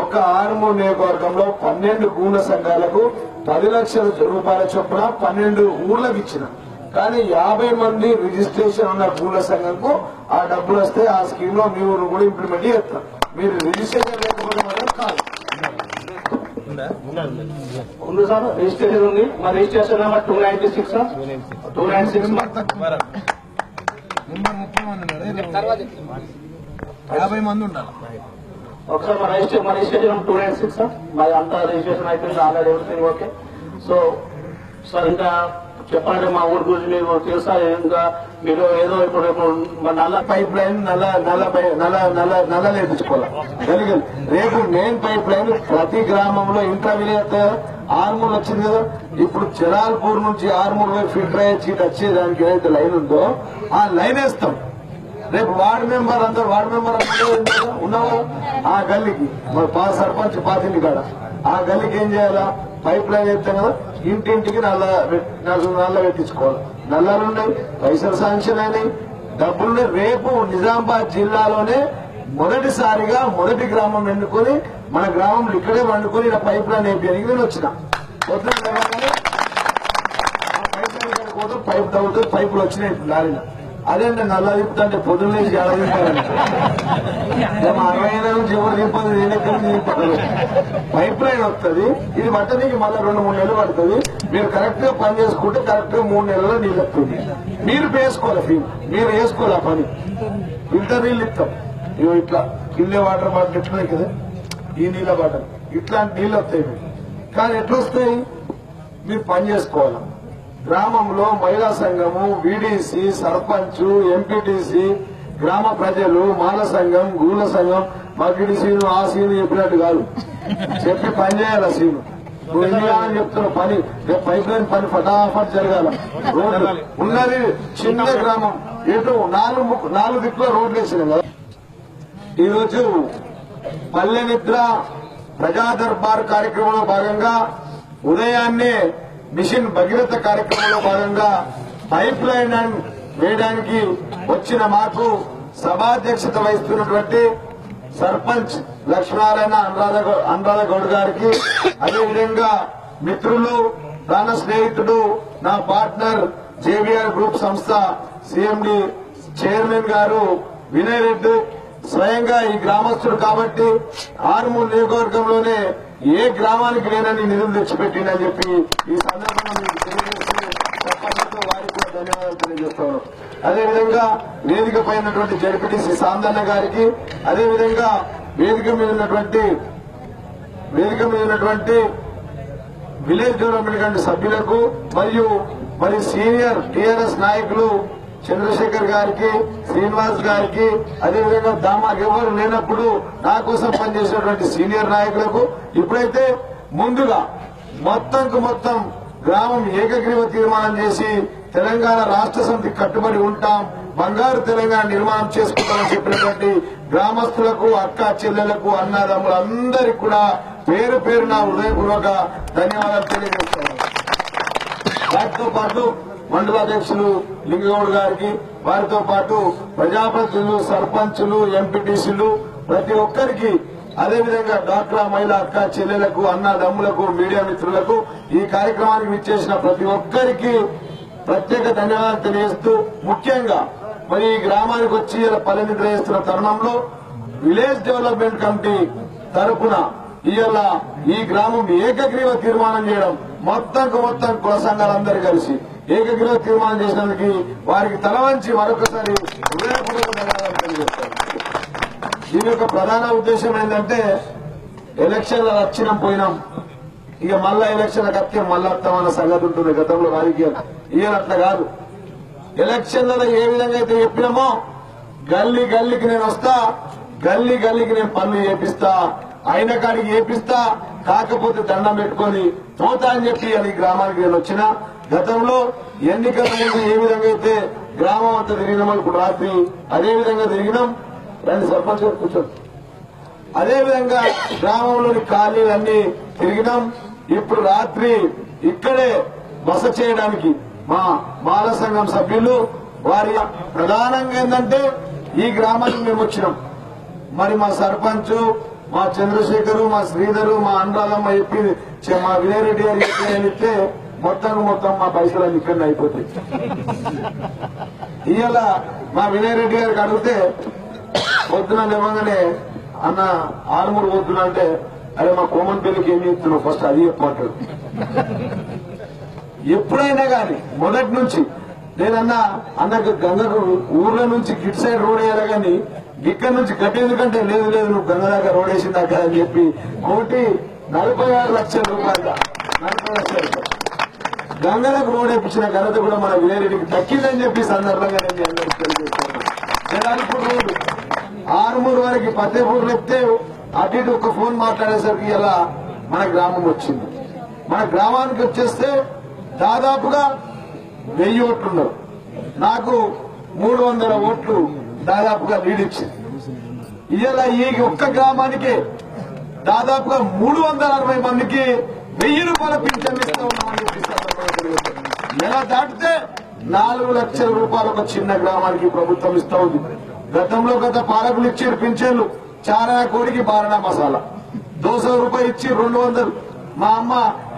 Speaker 1: ఒక ఆర్మూర్ నియోజకవర్గంలో 12 గూళ్ళ సంఘాలకు 10 లక్షల రూపాయల చొప్పున 12 ఊర్లకు ఇచ్చిన. కానీ 50 మంది రిజిస్ట్రేషన్ ఉన్న పూల సంఘంకు ఆ డబ్బులు వస్తే ఆ స్కీమ్ లో మీ ఊరు కూడా ఇంప్లిమెంట్ చేస్తాం. మీరు రిజిస్ట్రేషన్ లేకపోతే మాత్రం కాదు.
Speaker 2: ఉంది సార్, రిజిస్ట్రేషన్ ఉంది. మా రిజిస్ట్రేషన్ నెంబర్ 296 సార్. 296
Speaker 1: 50 మంది ఉండాలి.
Speaker 2: ఒకసారి మా రిజిస్ట్రేషన్ 296 సార్. మాది అంతా రిజిస్ట్రేషన్ అయిపోయింది, already everything okay. So sir ఇంకా చెప్పండి మా ఊరి గురించి మీకు తెలుసా? ఇంకా మీరు ఏదో ఇప్పుడు నల్ల పైప్ లైన్ నల్ల లేపించుకోవాలి. రేపు మెయిన్ పైప్ లైన్ ప్రతి గ్రామంలో ఇంటర్మీడియట్ ఆర్మూర్ వచ్చింది కదా, ఇప్పుడు చిరాల్పూర్ నుంచి ఆర్మూర్ ఫిల్టర్ అయ్యే చీట్ వచ్చేదానికి ఏదైతే లైన్ ఉందో ఆ లైన్ వేస్తాం. రేపు వార్డు మెంబర్ అందరు ఉన్నావా ఆ గల్లీకి సర్పంచ్ పాతింది కాడ ఆ గల్లీకి ఏం చేయాలా? పైప్ లైన్ వేస్తాం కదా, ఇంటింటికి నల్ల పెట్టించుకోవాలి. నల్లాలున్నాయి, పైసలు శాంక్షన్ అయినాయి, డబ్బులున్నాయి. రేపు నిజామాబాద్ జిల్లాలోనే మొదటిసారిగా మొదటి గ్రామం ఎన్నుకొని మన గ్రామంలో ఇక్కడే వండుకొని ఇలా పైప్ లైన్ వేయడానికి నేను వచ్చిన పొద్దున పైప్ లైన్ కోసం పైప్ తగ్గుతూ పైపులు వచ్చినాయి లారీలో. అదే నల్ల తిప్పుతుంటే పొద్దున్న నుంచి ఎలా తిప్పాలని 60 నుంచి ఎవరు తిప్పదు, పైప్ లైన్ వస్తుంది. ఇది పట్టడానికి మళ్ళీ 2-3 నెలలు పడుతుంది. మీరు కరెక్ట్ గా పని చేసుకుంటే కరెక్ట్ గా 3 నెలల్లో నీళ్ళు వస్తుంది. మీరు వేసుకోవాలి ఫీల్, మీరు వేసుకోవాలి ఆ పని. ఫిల్టర్ నీళ్ళు ఇస్తాం. ఇవి ఇట్లా కింద వాటర్ బాటిల్ ఎట్లున్నాయి కదా, ఈ నీళ్ళ బాటలు ఇట్లాంటి నీళ్ళు వస్తాయి. కానీ ఎట్లా వస్తాయి? మీరు పని చేసుకోవాలి. గ్రామంలో మహిళా సంఘము, వీడీసీ, సర్పంచ్, ఎంపీటీసీ, గ్రామ ప్రజలు, మాల సంఘం, గూల సంఘం, మగిడి సీను ఆ సీను చెప్పినట్టు కాదు, చెప్పి పని చేయాలి. సీను నువ్వు ఇండియా అని చెప్తున్న పని పైప్ లైన్ పని ఫటాఫట్ జరగాల. రోడ్లు ఉన్నది చిన్న గ్రామం, ఎటు 4 దిక్కుల రోడ్లు వేసినాం కదా. ఈరోజు పల్లె నిద్ర ప్రజా దర్బార్ కార్యక్రమంలో భాగంగా ఉదయాన్నే మిషన్ భగీరథ కార్యక్రమంలో భాగంగా పైప్ లైన్ వేయడానికి వచ్చిన మాకు సభాధ్యక్షత వహిస్తున్నటువంటి సర్పంచ్ లక్ష్మీనారాయణ అనురాధ గౌడ్ గారికి, అదేవిధంగా మిత్రులు, ప్రాణ స్నేహితుడు, నా పార్ట్నర్ జేవీఆర్ గ్రూప్ సంస్థ సిఎండి చైర్మన్ గారు వినయ్ రెడ్డి, స్వయంగా ఈ గ్రామస్తుడు కాబట్టి ఆర్మూర్ నియోజకవర్గంలోనే ఏ గ్రామానికి లేనని నిధులు తెచ్చిపెట్టిందని చెప్పి ఈ సందర్భంగా మీకు తెలియజేస్తూ తప్పనితో వారికి కూడా ధన్యవాదాలు తెలియజేస్తాను. అదేవిధంగా వేదిక పై ఉన్నటువంటి జడ్పీటీసీ సాందన్న గారికి, అదేవిధంగా వేదిక మీద ఉన్నటువంటి విలేజ్ డెవలప్మెంట్ కమిటీ సభ్యులకు మరియు సీనియర్ టీఆర్ఎస్ నాయకులు చంద్రశేఖర్ గారికి, శ్రీనివాస్ గారికి, అదేవిధంగా దామాకు ఎవరు లేనప్పుడు నా కోసం పనిచేసినటువంటి సీనియర్ నాయకులకు, ఇప్పుడైతే ముందుగా మొత్తం గ్రామం ఏకగ్రీవ తీర్మానం చేసి తెలంగాణ రాష్ట్ర సమితికి కట్టుబడి ఉంటాం, బంగారు తెలంగాణ నిర్మాణం చేసుకుంటామని చెప్పినటువంటి గ్రామస్తులకు, అక్క చెల్లెలకు, అన్నదమ్ములందరికీ కూడా పేరు పేరున హృదయపూర్వక ధన్యవాదాలు తెలియజేస్తాను. వాటితో పాటు మండలాధ్యక్షులు లింగగౌడ్ గారికి, వారితో పాటు ప్రజాప్రతినిధులు, సర్పంచులు, ఎంపీటీసీలు, ప్రతి ఒక్కరికి, అదేవిధంగా డాక్రా మహిళా అక్క చెల్లెలకు, అన్నదమ్ములకు, మీడియా మిత్రులకు, ఈ కార్యక్రమానికి విచ్చేసిన ప్రతి ఒక్కరికి ప్రత్యేక ధన్యవాదాలు తెలియజేస్తూ, ముఖ్యంగా మరి ఈ గ్రామానికి వచ్చి పల్లె నిద్ర చేస్తున్న తరుణంలో విలేజ్ డెవలప్మెంట్ కమిటీ తరఫున ఇవాళ ఈ గ్రామం ఏకగ్రీవ తీర్మానం చేయడం, మొత్తం కుల సంఘాలందరూ కలిసి ఏకగ్రీవ తీర్మానం చేసినందుకు వారికి తల వంచి మరొకసారి హృదయపూర్వక ధన్యవాదాలు తెలియజేస్తారు. దీని యొక్క ప్రధాన ఉద్దేశం ఏంటంటే ఎలక్షన్లు వచ్చినాం పోయినాం, ఇక మళ్ళా ఎలక్షన్లకు వస్తే మళ్ళా వస్తామన్న సంగతి ఉంటుంది గతంలో రాజకీయాలు. ఇవాళ అట్లా కాదు. ఎలక్షన్లలో ఏ విధంగా అయితే చెప్పినామో గల్లీకి నేను వస్తా, గల్లీకి నేను పనులు చేపిస్తా, అయిన కాడికి చేపిస్తా, కాకపోతే దండం పెట్టుకొని పోతా అని చెప్పి అది గ్రామానికి నేను వచ్చిన. గతంలో ఎన్నికల ముందు ఏ విధంగా అయితే గ్రామం అంతా తిరిగినాం, ఇప్పుడు రాత్రి అదే విధంగా తిరిగినాం. రండి సర్పంచ్ గారు కూర్చోండి. అదేవిధంగా గ్రామంలోని ఖాళీలన్నీ తిరిగినాం. ఇప్పుడు రాత్రి ఇక్కడే బస చేయడానికి మా బాల సంఘం సభ్యులు వారి ప్రధానంగా ఏంటంటే ఈ గ్రామానికి మేము వచ్చినాం. మరి మా సర్పంచ్, మా చంద్రశేఖరు, మా శ్రీధరు, మా అనురాధమ్మ చెప్పి, మా వినయరెడ్డి గారు చెప్పి
Speaker 1: మొత్తం మా పైసలన్నీ ఇక్కడ అయిపోతాయి. ఇవాళ మా వినయ్ రెడ్డి గారికి అడిగితే పొద్దున లేవగానే అన్న ఆరుమూరు పోతున్నా అంటే అరే మా కోమన్ పెళ్లికి ఏం చెప్తున్నావు ఫస్ట్ అది చెప్పమంటాడు. ఎప్పుడైనా కానీ మొదటి నుంచి నేనన్నా అన్నకు గంగకు ఊర్ల నుంచి గిట్ సైడ్ రోడ్ వేయాలి కానీ ఇక్కడ నుంచి కట్టేందుకంటే లేదు నువ్వు గంగ దాకా రోడ్ వేసిందాక అని చెప్పి 1,46,00,000 రూపాయలు 40 లక్షల రూపాయలు గంగలకు రోడ్ వేయించిన ఘనత కూడా మన వినయరెడ్డికి దక్కిందని చెప్పి సందర్భంగా నేను అందరికీ తెలియజేస్తాను. జలాల్పూర్ రోడ్డు ఆరుమూరు వరకు ఫతేపూర్ లేపితే అటు ఇటు ఒక ఫోన్ మాట్లాడేసరికి ఇలా మన గ్రామం వచ్చింది. మన గ్రామానికి వచ్చేస్తే దాదాపుగా 1000 ఓట్లున్నారు. నాకు 300 ఓట్లు దాదాపుగా లీడ్ ఇచ్చింది. ఇవాళ ఈ ఒక్క గ్రామానికి దాదాపుగా 360 మందికి 1000 రూపాయల పింఛన్ ఇస్తా ఉన్నామని చెప్పి నెల దాటితే 4 లక్షల రూపాయలు ఒక చిన్న గ్రామానికి ప్రభుత్వం ఇస్తా ఉంది. గతంలో గత పాలకులు ఇచ్చారు పింఛన్లు చారా కోడికి బారణ మసాలా 200 రూపాయలు ఇచ్చి 200. మా అమ్మ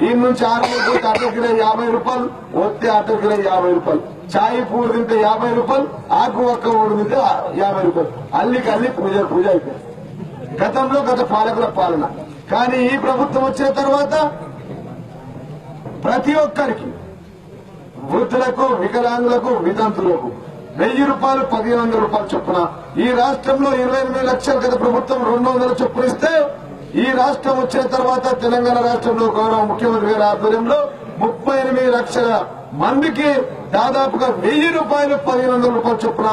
Speaker 1: ఈ నుంచి 6 పోతే అర్ధ కిలో 50 రూపాయలు, వస్తే అర్ధ కిలో 50 రూపాయలు, చాయ్ పూడు తింటే 50 రూపాయలు, ఆకు ఒక్క ఊడు తింటే 50 రూపాయలు, అల్లి పూజ అయిపోయింది. గతంలో గత పాలకుల పాలన. కానీ ఈ ప్రభుత్వం వచ్చిన తర్వాత ప్రతి ఒక్కరికి వృద్ధులకు, వికలాంగులకు, వితంతులకు 1000 రూపాయలు, 1500 రూపాయలు చొప్పున ఈ రాష్ట్రంలో 28 లక్షలు గత ప్రభుత్వం 200 చొప్పున ఇస్తే ఈ రాష్ట్రం వచ్చిన తర్వాత తెలంగాణ రాష్ట్రంలో గౌరవ ముఖ్యమంత్రి గారి ఆధ్వర్యంలో 38 లక్షల మందికి దాదాపుగా 1000 రూపాయలు, 1500 రూపాయలు చొప్పున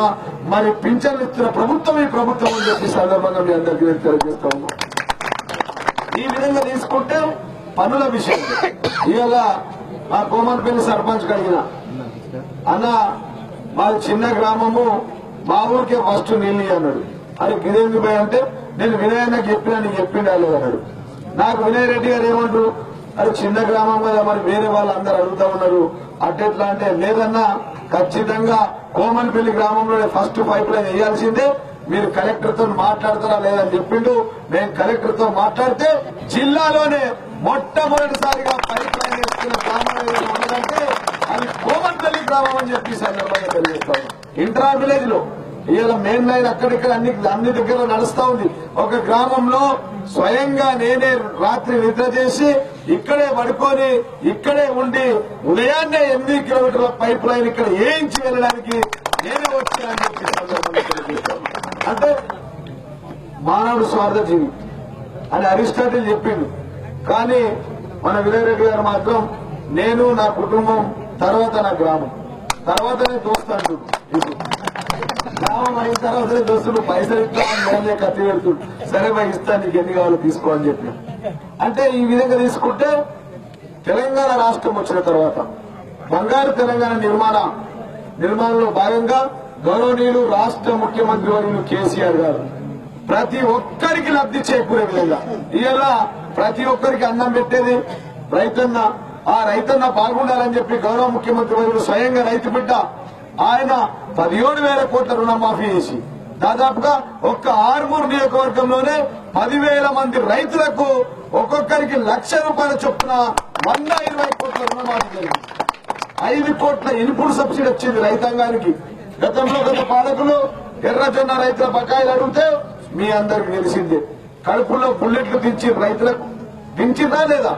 Speaker 1: మరి పింఛన్లు ఇస్తున్న ప్రభుత్వం ఈ ప్రభుత్వం అని చెప్పి సందర్భంగా మీ అందరికీ నేను తెలియజేస్తా ఉన్నాం. ఈ విధంగా తీసుకుంటే పనుల విషయం ఇవాళ మా కోమన్పల్లి సర్పంచ్ అడిగిన అన్న మాది చిన్న గ్రామము, మా ఊరికే ఫస్ట్ నీళ్ళు అన్నాడు. అది గిరేంద్ర భాయ్ అంటే నేను వినయన్నకి చెప్పినా నీకు చెప్పిండా లేదన్నాడు. నాకు వినయ్ రెడ్డి గారు ఏమంటారు, అది చిన్న గ్రామం కదా మరి వేరే వాళ్ళు అందరు అడుగుతా ఉన్నారు అట్టెట్లా అంటే లేదన్నా ఖచ్చితంగా కోమన్పల్లి గ్రామంలోనే ఫస్ట్ పైప్ లైన్ వేయాల్సిందే, మీరు కలెక్టర్ తో మాట్లాడతారా లేదని చెప్పిండు. నేను కలెక్టర్ తో మాట్లాడితే జిల్లాలోనే మొట్టమొదటిసారిగా పైప్ లైన్ వేసుకున్న గ్రామం ఏదైనా ఉన్నదంటే అది కోమన్పల్లి గ్రామం అని చెప్పి సందర్భంగా తెలియజేస్తాను. ఇంట్రా విలేజ్ లో ఇవాళ మెయిన్ లైన్ అక్కడిక్కడ అన్ని దగ్గర నడుస్తా ఉంది. ఒక గ్రామంలో స్వయంగా నేనే రాత్రి నిద్ర చేసి ఇక్కడే పడుకొని ఇక్కడే ఉండి ఉదయాన్నే 8 కిలోమీటర్ల పైప్ లైన్ ఇక్కడ వేయించి వెళ్ళడానికి నేనే వచ్చానని చెప్పి సందర్భంగా తెలియజేస్తాను. అంటే మానవుడు స్వార్థజీవి అని అరిస్టాటిల్ చెప్పిండు. కానీ మన వినయ్ రెడ్డి గారు మాత్రం నేను, నా కుటుంబం, తర్వాత నా గ్రామం, తర్వాతనే దోస్తాడు. గ్రామం అయిన తర్వాతనే దోస్తులు పైసలు ఇస్తామని కత్తి పెడుతుండు. సరే బాగా ఇస్తాను, నీకు ఎన్ని కావాలో తీసుకో అని చెప్పి. అంటే ఈ విధంగా తీసుకుంటే తెలంగాణ రాష్ట్రం వచ్చిన తర్వాత బంగారు తెలంగాణ నిర్మాణంలో భాగంగా గౌరవనీయులు రాష్ట్ర ముఖ్యమంత్రి వర్యులు కేసీఆర్ గారు ప్రతి ఒక్కరికి లబ్ధి చేకూరే విధంగా ఇవాళ ప్రతి ఒక్కరికి అన్నం పెట్టేది రైతన్న. ఆ రైతన్న బాగుండాలని చెప్పి గౌరవ ముఖ్యమంత్రి వర్యులు స్వయంగా రైతు బిడ్డ ఆయన 17,000 కోట్ల రుణమాఫీ చేసి దాదాపుగా ఒక్క ఆరుమూరు నియోజకవర్గంలోనే 10,000 మంది రైతులకు ఒక్కొక్కరికి 1,00,000 రూపాయల చొప్పున 120 కోట్ల రుణమాఫీ జరిగింది. 5 కోట్ల ఇన్పుట్ సబ్సిడీ వచ్చింది రైతాంగానికి. గతంలో గత పాలకులు ఎర్రజొన్న రైతుల బకాయిలు అడిగితే మీ అందరికి తెలిసిందే కడుపులో బుల్లెట్లు దించి రైతులకు దించిందా లేదా.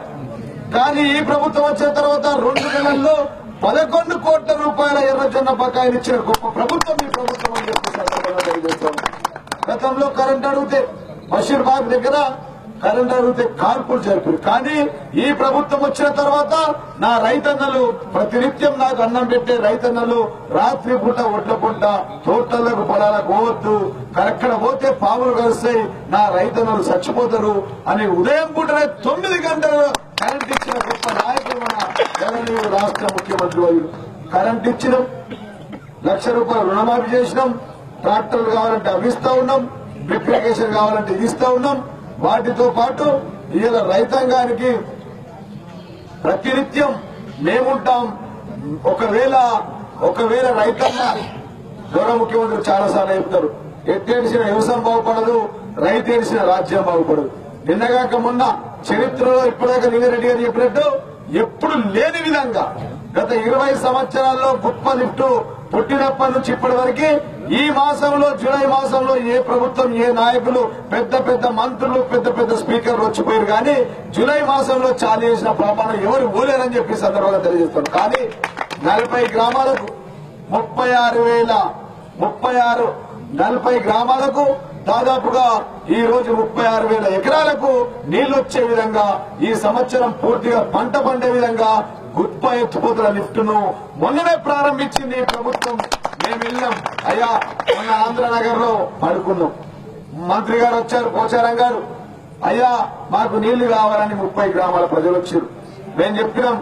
Speaker 1: కానీ ఈ ప్రభుత్వం వచ్చిన తర్వాత 2 నెలల్లో 11 కోట్ల రూపాయల ఎర్రజొన్న బకాయిలు ఇచ్చిన గొప్ప ప్రభుత్వం ఈ ప్రభుత్వం అని చెప్పి సందర్భంగా తెలియజేస్తాం. గతంలో కరెంట్ అడిగితే బషీర్బాగ్ దగ్గర కరెంట్ అడిగితే కాల్పులు జరిపారు. కానీ ఈ ప్రభుత్వం వచ్చిన తర్వాత నా రైతన్నలు ప్రతినిత్యం నాకు అన్నం పెట్టే రైతన్నలు రాత్రి పూట ఒడ్ల పూట తోటలకు పొలాలకు పోవద్దు, అక్కడ పోతే పాములు కలుస్తాయి, నా రైతన్నలు చచ్చిపోతారు అని ఉదయం పూటనే 9 గంటలు కరెంట్ ఇచ్చిన గొప్ప నాయకులు మన గౌరవనీయులు రాష్ట్ర ముఖ్యమంత్రి వర్యులు. కరెంట్ ఇచ్చినాం, 1,00,000 రూపాయలు రుణమాఫీ చేసినాం, ట్రాక్టర్లు కావాలంటే అవి ఇస్తా ఉన్నాం, రిప్లికేషన్ కావాలంటే ఇది ఇస్తా ఉన్నాం. వాటితో పాటు ఇవాళ రైతాంగానికి ప్రతినిత్యం మేముంటాం. ఒకవేళ రైతన్న గౌరవ ముఖ్యమంత్రి చాలాసార్లు చెప్తారు, ఎట్టేడిసిన వ్యవసాయం బాగుపడదు, రైతు ఏడిసిన రాజ్యం బాగుపడదు. నిన్నగాక మొన్న చరిత్రలో ఇప్పటిదాకా లింగారెడ్డి గారు చెప్పినట్టు ఎప్పుడు లేని విధంగా గత 20 సంవత్సరాల్లో గొప్ప లిఫ్ట్ పుట్టినప్పటి నుంచి ఇప్పటి వరకు ఈ మాసంలో జూలై మాసంలో ఏ ప్రభుత్వం ఏ నాయకులు పెద్ద పెద్ద మంత్రులు పెద్ద పెద్ద స్పీకర్లు వచ్చిపోయారు కానీ జూలై మాసంలో చాలు చేసిన పాపాలను ఎవరు పోలేరని చెప్పి సందర్భంగా తెలియజేస్తారు. కానీ 40 గ్రామాలకు 40 గ్రామాలకు దాదాపుగా ఈ రోజు 36,000 ఎకరాలకు నీళ్లు వచ్చే విధంగా ఈ సంవత్సరం పూర్తిగా పంట పండే విధంగా గుత్ప ఎత్తిపోతున్న లిఫ్ట్ ను మొన్ననే ప్రారంభించింది ప్రభుత్వం. మేము వెళ్ళాం, అయ్యా మొన్న ఆంధ్రనగర్ లో పడుకున్నాం. మంత్రి గారు వచ్చారు, పోచారం గారు, అయ్యా మాకు నీళ్లు కావాలని 30 గ్రామాల ప్రజలు వచ్చారు. మేము చెప్పినాం,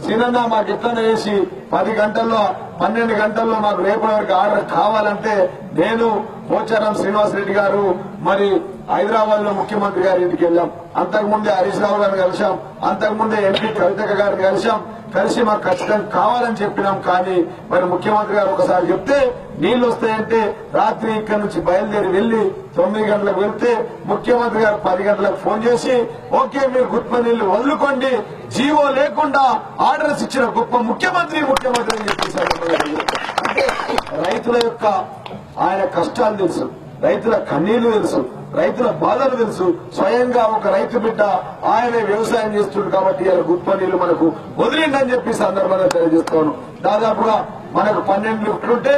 Speaker 1: సీనన్న మాకు ఎట్లనే చేసి 10 గంటల్లో 12 గంటల్లో మాకు రేపటి వరకు ఆర్డర్ కావాలంటే నేను పోచారం శ్రీనివాసరెడ్డి గారు మరి హైదరాబాద్ లో ముఖ్యమంత్రి గారి ఇంటికి వెళ్ళాం. అంతకుముందే హరీష్ రావు గారిని కలిశాం, అంతకుముందే ఎంపీ కవితక్క గారిని కలిసి మాకు ఖచ్చితంగా కావాలని చెప్పినాం. కానీ మరి ముఖ్యమంత్రి గారు ఒకసారి చెప్తే నీళ్లు వస్తాయంటే రాత్రి ఇక్కడి నుంచి బయలుదేరి వెళ్లి 9 గంటలకు వెళ్తే ముఖ్యమంత్రి గారు 10 గంటలకు ఫోన్ చేసి ఓకే మీరు గుత్ప నీళ్లు వదులుకోండి, జీవో లేకుండా ఆర్డర్స్ ఇచ్చిన గొప్ప ముఖ్యమంత్రి అని చెప్పేశారు. అంటే రైతుల యొక్క ఆయన కష్టాలు తెలుసు, రైతుల కన్నీళ్లు తెలుసు, రైతుల బాధలు తెలుసు. స్వయంగా ఒక రైతు బిడ్డ ఆయనే వ్యవసాయం చేస్తుంది కాబట్టి ఇలా గుత్ప నీళ్లు మనకు వదిలిందని చెప్పి సందర్భంగా తెలియజేస్తాను. దాదాపుగా మనకు 12 లిఫ్ట్లుంటే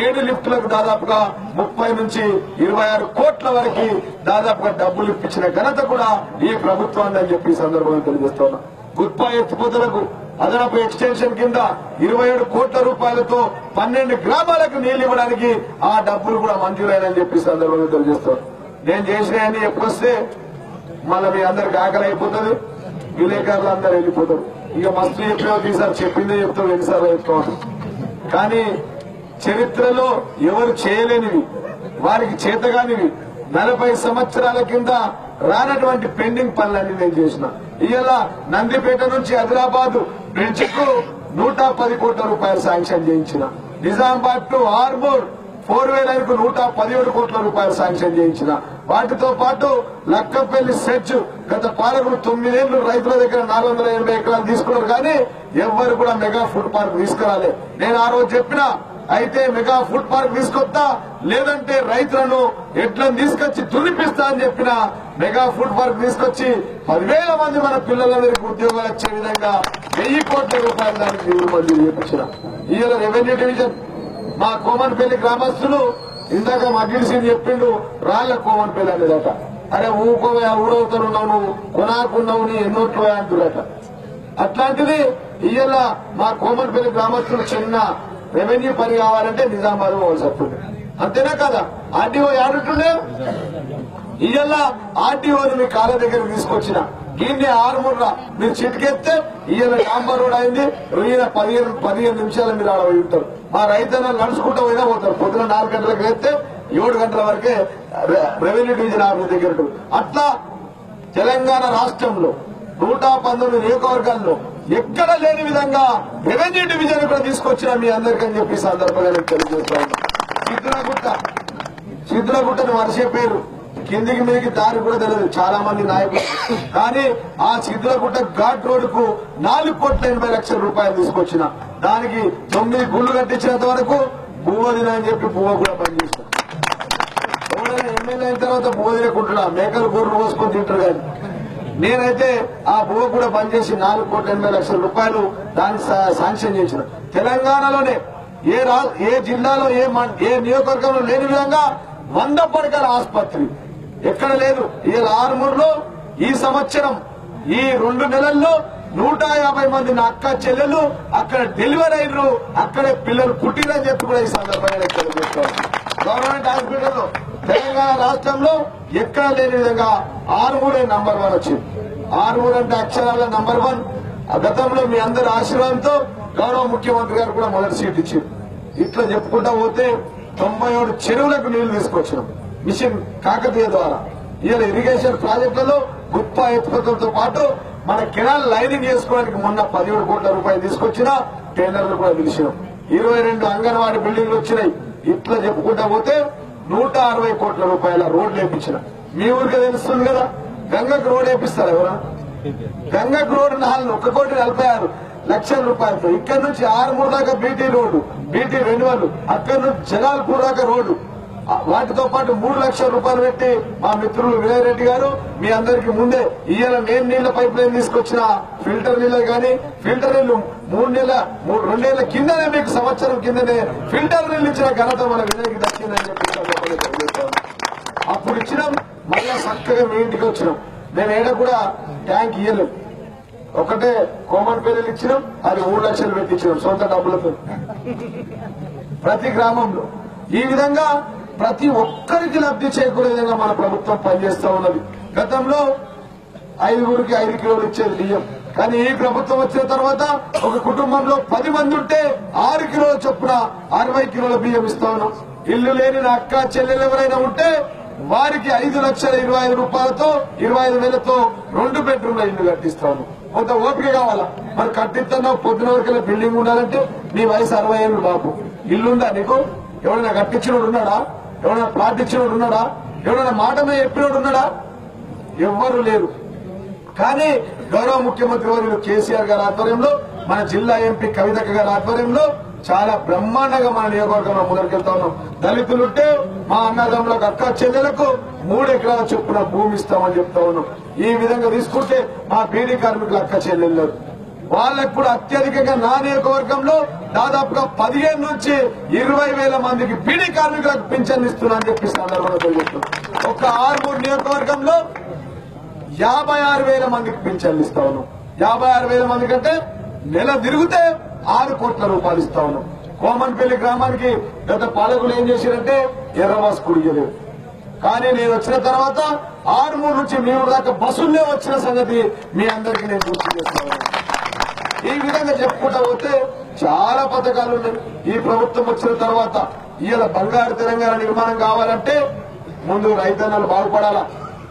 Speaker 1: 7 లిఫ్టులకు దాదాపుగా 30 నుంచి 26 కోట్ల వరకు దాదాపుగా డబ్బులు ఇప్పించిన ఘనత కూడా ఈ ప్రభుత్వాన్ని అని చెప్పి సందర్భంగా తెలియజేస్తున్నా. గుత్ప ఎత్తిపోతలకు అదనపు ఎక్స్టెన్షన్ కింద 27 కోట్ల రూపాయలతో 12 గ్రామాలకు నీళ్లు ఇవ్వడానికి ఆ డబ్బులు కూడా మంజూరైనని చెప్పి సందర్భంగా తెలియజేస్తాను. నేను చేసినాయని ఎప్పుడొస్తే మళ్ళీ మీ అందరికి ఆకలి అయిపోతుంది, విలేకరులు అందరూ వెళ్ళిపోతారు. ఇక మస్తు చెప్పేవాళ్ళు ఈసారి చెప్పిందే చెప్తారు, ఎన్నిసార్లు చెప్పుకోవాలి. కానీ చరిత్రలో ఎవరు చేయలేనివి, వారికి చేతగానివి 40 సంవత్సరాల కింద రానటువంటి పెండింగ్ పనులన్నీ నేను చేసిన. ఇవాళ నందిపేట నుంచి ఆదిలాబాద్ బ్రిడ్జ్ కు 110 కోట్ల రూపాయలు శాంక్షన్ చేయించిన. Nizamabad to Armoor 4 way line కు 117 కోట్ల రూపాయలు శాంక్షన్ చేయించిన. వాటితో పాటు లక్కపల్లి సెర్చ్ గత పాలకులు 9 ఏళ్లు రైతుల దగ్గర 480 ఎకరాలు తీసుకున్నారు కానీ ఎవ్వరు కూడా మెగా ఫుడ్ పార్క్ తీసుకురాలే. నేను ఆ రోజు చెప్పిన అయితే మెగా ఫుడ్ పార్క్ తీసుకొస్తా, లేదంటే రైతులను ఎట్లను తీసుకొచ్చి దున్నిపిస్తా అని చెప్పిన. మెగా ఫుడ్ పార్క్ తీసుకొచ్చి 10,000 మంది మన పిల్లలందరికీ ఉద్యోగాలు వచ్చే విధంగా 1000 కోట్ల రూపాయలు దానికి నిధులు మంజూరు చేయించిన. ఇవాళ రెవెన్యూ డివిజన్ మా కోమన్పల్లి గ్రామస్తులు ఇందాక మగిలిసింది చెప్పిండు, రాళ్ల కోమన్పల్లి అనేదట. అరే ఊకోవా ఊరవుతానున్నావు నువ్వు, కొనాకున్నావు నీ ఎన్నోట్లోయా అంటుడట. అట్లాంటిది ఇవాళ మా కోమన్పల్లి గ్రామస్తులు చిన్న రెవెన్యూ పని కావాలంటే నిజామాబాద్ పోవాల్సి వస్తుంది. అంతేనా కదా? ఆర్టీఓ ఆడుతుండే ఇవాళ ఆర్టీఓని మీ కాళ్ళ దగ్గర తీసుకొచ్చిన దీన్ని ఆరుమూర్రా మీరు చిటికెత్తే ఇవాళ డాంబర్ రోడ్ అయింది. 15 నిమిషాలు మీరు ఆడ ఉంటారు. మా రైతన్నలు నడుచుకుంటూ పోయినా పోతారు. పొద్దున 4 గంటలకు వేస్తే 7 గంటల వరకే రెవెన్యూ డివిజన్ ఆఫీస్ దగ్గర ఉంటుంది. అట్లా తెలంగాణ రాష్ట్రంలో 119 నియోజకవర్గాల్లో ఎక్కడ లేని విధంగా రెవెన్యూ డివిజన్ కూడా తీసుకొచ్చిన మీ అందరికని చెప్పి సందర్భంగా నేను తెలియజేస్తా ఉన్నా. సిద్ధులగుట్టను వర్షే పేరు కిందికి మీదకి దారి కూడా తెలియదు చాలా మంది నాయకులు. కానీ ఆ సిద్ధులగుట్ట ఘాట్ రోడ్ కు 4,80,00,000 రూపాయలు తీసుకొచ్చిన. దానికి 9 గుళ్లు కట్టించినంత వరకు భూవదిన అని చెప్పి భూవ కూడా పనిచేసిన. ఎవరైనా ఎమ్మెల్యే అయిన తర్వాత భూవ తినకుంటున్నా, మేకలు గొర్రెలు పోసుకొని తింటారు. కానీ నేనైతే ఆ భూవ కూడా పనిచేసి 4,80,00,000 రూపాయలు దానికి శాంక్షన్ చేసిన. తెలంగాణలోనే ఏ జిల్లాలో ఏ నియోజకవర్గంలో లేని విధంగా 100 పడకల ఆసుపత్రి ఎక్కడ లేదు. ఈ ఆరుమూరులో ఈ సంవత్సరం ఈ 2 నెలల్లో 150 మంది నా అక్క చెల్లెలు అక్కడ డెలివరీ అయినరు, అక్కడే పిల్లలు పుట్టిరని చెప్పి కూడా ఈ సందర్భంగా తెలియజేస్తారు. గవర్నమెంట్ హాస్పిటల్లో తెలంగాణ రాష్ట్రంలో ఎక్కడ లేని విధంగా ఆరుమూరే నంబర్ 1 వచ్చింది. ఆరుమూరు అంటే అక్షరాల నంబర్ 1. గతంలో మీ అందరి ఆశీర్వాదంతో గౌరవ ముఖ్యమంత్రి గారు కూడా మొదటి సీట్ ఇచ్చారు. ఇట్లా చెప్పుకుంటా పోతే 97 చెరువులకు నీళ్లు తీసుకొచ్చినాం మిషన్ కాకతీయ ద్వారా. ఇవాళ ఇరిగేషన్ ప్రాజెక్టులలో గుత్ప ఎత్తిపోతలతో పాటు మన కెనాల్ లైనింగ్ చేసుకోవడానికి మొన్న 17 కోట్ల రూపాయలు తీసుకొచ్చిన టెండర్లు కూడా పిలిచినాం. 22 అంగన్వాడీ బిల్డింగ్లు వచ్చినాయి. ఇట్లా చెప్పుకుంటా పోతే 160 కోట్ల రూపాయల రోడ్లు వేయించిన. మీ ఊరికి తెలుస్తుంది కదా, గంగకు రోడ్ వేపిస్తారు ఎవరా? గంగకు రోడ్డు 1,46,00,000 రూపాయలతో ఇక్కడ నుంచి ఆరుమూరు దాకా బీటీ రోడ్డు, బీటీ రెన్యువల్, అక్కడి నుంచి జలాల్పూర్ దాకా రోడ్డు, వాటితో పాటు 3 లక్షల రూపాయలు పెట్టి మా మిత్రులు వినయ్ రెడ్డి గారు మీ అందరికి ముందే ఇవాళ నేను నీళ్ల పైప్ లైన్ తీసుకొచ్చిన ఫిల్టర్ నీళ్ళు కానీ ఫిల్టర్ నీళ్లు 2 నెలల కిందనే మీకు సంవత్సరం కిందనే ఫిల్టర్ నీళ్ళు ఇచ్చిన ఘనత మన వినయ్కి దక్కిందని చెప్పి అప్పుడు ఇచ్చినాం. మళ్ళా చక్కగా మీ ఇంటికి వచ్చినాం. నేను ఏడ కూడా ట్యాంక్ ఇయ్యలేదు, ఒకటే కోమన్ పేర్లు ఇచ్చినాం, అది 3 లక్షలు పెట్టించినాం సొంత డబ్బులతో ప్రతి గ్రామంలో. ఈ విధంగా ప్రతి ఒక్కరికి లబ్ధి చేకూరే విధంగా మన ప్రభుత్వం పనిచేస్తా ఉన్నది. గతంలో 5గురికి 5 కిలోలు ఇచ్చేది బియ్యం, కానీ ఈ ప్రభుత్వం వచ్చిన తర్వాత ఒక కుటుంబంలో 10 మంది ఉంటే 6 కిలోల చొప్పున 60 కిలోల బియ్యం ఇస్తా ఉన్నాం. ఇల్లు లేని నా అక్క చెల్లెలు ఎవరైనా ఉంటే వారికి 5,25,000 రూపాయలతో 25,000తో 2 బెడ్రూమ్ల ఇల్లు కట్టిస్తాను. కొంత ఓపిక కావాలా, మరి కట్టిస్తానో పొద్దున వరకెళ్ళి బిల్డింగ్ ఉండాలంటే నీ వయసు 60 ఏళ్ళు బాబు, ఇల్లుందా నీకు? ఎవరైనా కట్టించినోడు ఉన్నాడా? ఎవరైనా ప్లాట్ ఇచ్చినోడు ఉన్నాడా? ఎవరైనా మాట మీద చెప్పినోడు ఉన్నాడా? ఎవ్వరూ లేరు. కానీ గౌరవ ముఖ్యమంత్రి వర్యులు కేసీఆర్ గారి ఆధ్వర్యంలో, మన జిల్లా ఎంపీ కవితక్క గారి ఆధ్వర్యంలో చాలా బ్రహ్మాండంగా మన నియోజకవర్గంలో ముందరికెళ్తా ఉన్నాం. దళితులుంటే మా అన్నదమ్ములకు అక్క చెల్లెలకు 3 ఎకరాల చొప్పున భూమి ఇస్తామని చెప్తా ఉన్నాం. ఈ విధంగా తీసుకుంటే మా బీడీ కార్మికులు అక్క చెల్లెళ్ళు వాళ్ళకు కూడా అత్యధికంగా నా నియోజకవర్గంలో దాదాపుగా 15 నుంచి 20,000 మందికి బీడీ కార్మికులకు పింఛన్ ఇస్తున్నా అని చెప్పి సందర్భంగా తెలియజేస్తున్నాం. ఒక ఆర్మూర్ నియోజకవర్గంలో 56,000 మందికి పింఛన్లు ఇస్తా ఉన్నాం. 56,000 మంది కంటే నెల తిరిగితే 6 కోట్ల రూపాయలు ఇస్తా ఉన్నాం. కోమన్పల్లి గ్రామానికి గత పాలకులు ఏం చేశారంటే ఎర్రవాసు కుడియలేదు, కానీ నేను వచ్చిన తర్వాత ఆరుమూరు నుంచి మీ ఊరు దాకా బస్సుల్లో వచ్చిన సంగతి మీ అందరికీ నేను గుర్తు చేస్తాను. ఈ విధంగా చెప్పుకుంటా పోతే చాలా పథకాలు ఉన్నాయి. ఈ ప్రభుత్వం వచ్చిన తర్వాత ఇవాళ బంగారు తెలంగాణ నిర్మాణం కావాలంటే ముందు రైతన్నలు బాగుపడాలా,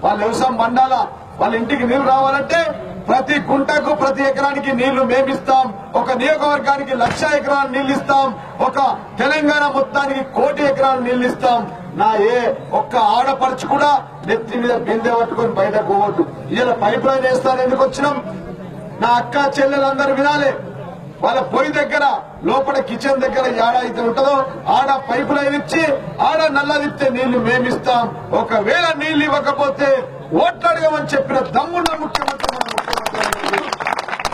Speaker 1: వాళ్ళ వ్యవసాయం పండాలా, వాళ్ళ ఇంటికి నీళ్లు రావాలంటే ప్రతి గుంటకు ప్రతి ఎకరానికి నీళ్లు మేమిస్తాం. ఒక నియోజకవర్గానికి 1,00,000 ఎకరాలు నీళ్లు ఇస్తాం. ఒక తెలంగాణ మొత్తానికి 1,00,00,000 ఎకరాలు నీళ్లు ఇస్తాం. నా ఏ ఒక్క ఆడపడుచు కూడా నెత్తి మీద బిందె పట్టుకొని బయటకు పోవద్దు. ఇలా పైప్ లైన్ వేస్తాను ఎందుకు వచ్చినాం? నా అక్క చెల్లెలందరూ వినాలి. వాళ్ళ పొయ్యి దగ్గర లోపల కిచెన్ దగ్గర ఏడ అయితే ఉంటుందో ఆడ పైప్ లైన్ ఇచ్చి ఆడ నల్లదిప్తే నీళ్లు మేమిస్తాం. ఒకవేళ నీళ్లు ఇవ్వకపోతే ఓట్లు అడగమని చెప్పిన దమ్మున్న ముఖ్యమంత్రి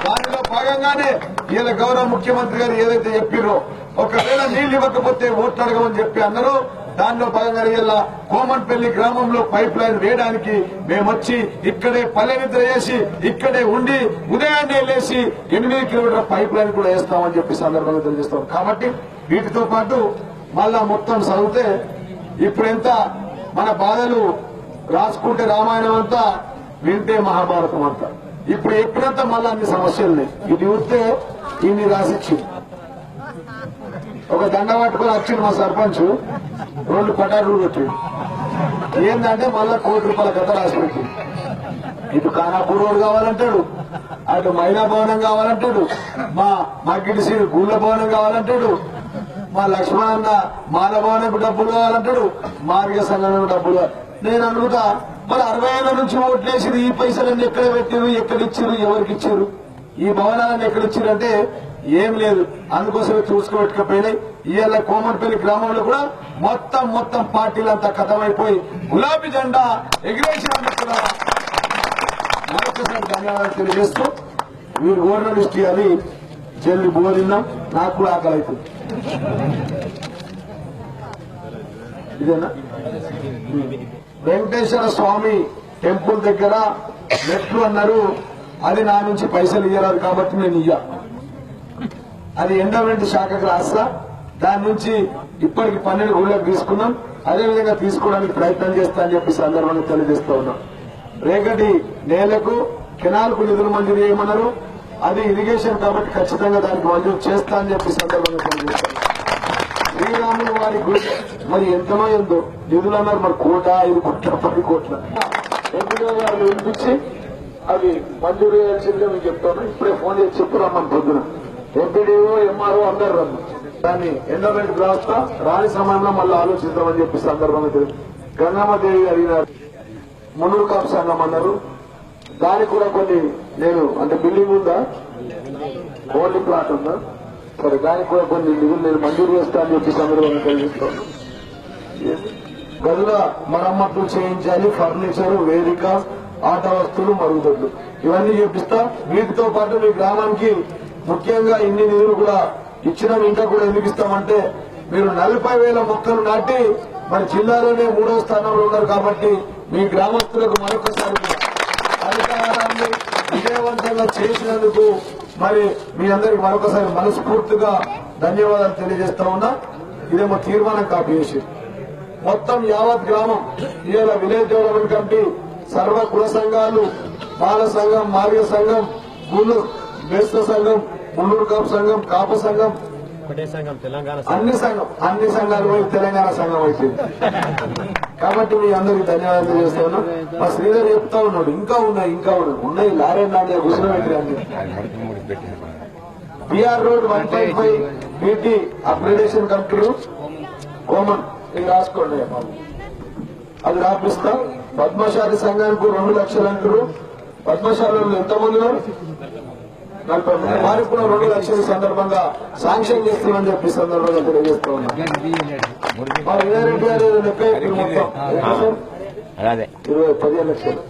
Speaker 1: దానిలో భాగంగానే ఈయన గౌరవ ముఖ్యమంత్రి గారు ఏదైతే చెప్పారో ఒకవేళ నీళ్లు ఇవ్వకపోతే ఓట్లు అడగమని చెప్పి అన్నారో దానిలో భాగంగా ఇలా కోమన్పల్లి గ్రామంలో పైప్ లైన్ వేయడానికి మేమొచ్చి ఇక్కడే పల్లె నిద్ర వేసి ఇక్కడే ఉండి ఉదయాన్నే లేసి 8 కిలోమీటర్ల పైప్ లైన్ కూడా వేస్తామని చెప్పి సందర్భంగా తెలియజేస్తాం. కాబట్టి వీటితో పాటు మళ్ళా మొత్తం చదివితే ఇప్పుడెంత మన బాధలు రాసుకుంటే రామాయణం అంతా వింటే మహాభారతం అంతా. ఇప్పుడు ఎప్పుడంతా మళ్ళీ అన్ని సమస్యలు ఇది చూస్తే ఇన్ని రాసిచ్చి ఒక దండ పట్టుకొని వచ్చింది మా సర్పంచ్ 2 పటాకులు పెట్టి ఏంటంటే మళ్ళా ₹1 కోటి కథ రాసి పెట్టి ఇటు ఖానాపూర్ రోడ్ కావాలంటాడు, అటు మహిళా భవనం కావాలంటాడు, మా మగ్గిడి సీడు గూళ్ళ భవనం కావాలంటాడు, మా లక్ష్మణ మాల భవనం డబ్బులు కావాలంటాడు, మార్గ సంఘం డబ్బులు. నేను అనుకుంటా మరి 60 ఏళ్ల నుంచి ఓట్లేసింది ఈ పైసలన్నీ ఎక్కడ పెట్టారు, ఎక్కడిచ్చారు, ఎవరికి ఇచ్చారు, ఈ భవనాలను ఎక్కడిచ్చారు అంటే ఏం లేదు. అందుకోసమే చూసుకోబెట్టకపోయినాయి. ఇవాళ కోమన్పల్లి గ్రామంలో కూడా మొత్తం పార్టీలంతా కథమైపోయి గులాబీ జెండా ఎగిరేసినందుకు కూడా మరొకసారి ధన్యవాదాలు తెలియజేస్తూ వీరు ఓర్న లిస్ట్ ఇవ్వాలి. చెల్లి బువ్వ తిన్నాం, నాకు కూడా ఆకలి అవుతుంది. ఇదేనా వెంకటేశ్వర స్వామి టెంపుల్ దగ్గర మెట్లు అన్నారు, అది నా నుంచి పైసలు ఇయ్యరాదు కాబట్టి నేను ఇయ్యా. అది ఎండోమెంట్ శాఖకు రాస్తా. దాని నుంచి ఇప్పటికి 12 ఊళ్ళకి తీసుకున్నాం. అదేవిధంగా తీసుకోవడానికి ప్రయత్నం చేస్తా అని చెప్పి సందర్భంగా తెలియజేస్తా ఉన్నాం. రేగటి నేలకు కెనాల్కు నిధులు మంజూరు చేయమన్నారు, అది ఇరిగేషన్ కాబట్టి ఖచ్చితంగా దానికి మంజూరు చేస్తా అని చెప్పి సందర్భంగా తెలియజేస్తాం. శ్రీరాములు వారి గుడి మరి ఎంతనో ఎంతో నిధులు అన్నారు, మరి 1,05 కోట్ల 10 కోట్ల ఎంపీఓ గారు వినిపించి అది మంజూరు చేయాల్సిందిగా మీకు చెప్తాను. ఇప్పుడే ఫోన్ చేసి చెప్పు రమ్మని పొద్దున ఎంపీడీఓ ఎంఆర్ఓ అందరు రమ్మ దాన్ని ఎండోమెంట్ వ్యవస్థ రాని సమయంలో మళ్ళీ ఆలోచిద్దామని చెప్పి సందర్భంగా తెలియదు. గంగమ్మదేవి అడిగినారు, మున్నూరు కాపు సంఘం అన్నారు,
Speaker 5: దానికి కూడా కొన్ని నేను అంటే బిల్డింగ్ ఉందా, ఓన్లీ ప్లాట్ ఉందా? సరే, దానికి కూడా కొన్ని నిధులు నేను మంజూరు చేస్తా అని చెప్పి సందర్భంగా తెలియజేస్తాను. గదుల మరమ్మతులు చేయించాలి, ఫర్నిచర్, వేదిక, ఆట వస్తువులు, మరుగుదొడ్లు ఇవన్నీ చేపిస్తా. వీటితో పాటు మీ గ్రామానికి ముఖ్యంగా ఇన్ని నిధులు కూడా ఇచ్చినాం. ఇంకా కూడా ఎందుకు ఇస్తామంటే మీరు 40,000 మొక్కలు నాటి మన జిల్లాలోనే 3వ స్థానంలో ఉన్నారు కాబట్టి మీ గ్రామస్తులకు మరొకసారి అధికారాన్ని విజయవంతంగా చేసినందుకు మరి మీ అందరికి మరొకసారి మనస్ఫూర్తిగా ధన్యవాదాలు తెలియజేస్తా ఉన్నా. ఇదేమో తీర్మానం కాపీ చేసి మొత్తం యావత్ గ్రామం ఇవాళ విలేజ్ డెవలప్మెంట్ కమిటీ సర్వ కుల సంఘాలు, బాల సంఘం, మార్గ సంఘం, గుల్లూరు బేస్త సంఘం, మున్నూరు కాపు సంఘం, కాపు సంఘం, అన్ని సంఘాలు పోయి తెలంగాణ సంఘం అయిపోయింది. కాబట్టి మీ అందరికి ధన్యవాదాలు తెలియజేస్తా ఉన్నా. మా శ్రీధర్ చెప్తా ఉన్నాడు ఇంకా ఉన్నాయి లారీ లాంటి కూర్చోబెట్టి BR road 1.5 BT upgradation company కోమన్ ఇది రాసుకోండి, అది రాపిస్తా. పద్మశాలి సంఘానికి 2 లక్షలు అంటారు. పద్మశాలలో ఎంతమంది వారికి కూడా 2 లక్షల సందర్భంగా శాంక్షన్ చేస్తామని చెప్పి సందర్భంగా తెలియజేస్తా ఉన్నా. మా విజయారెడ్డి గారు మొత్తం 15 లక్షలు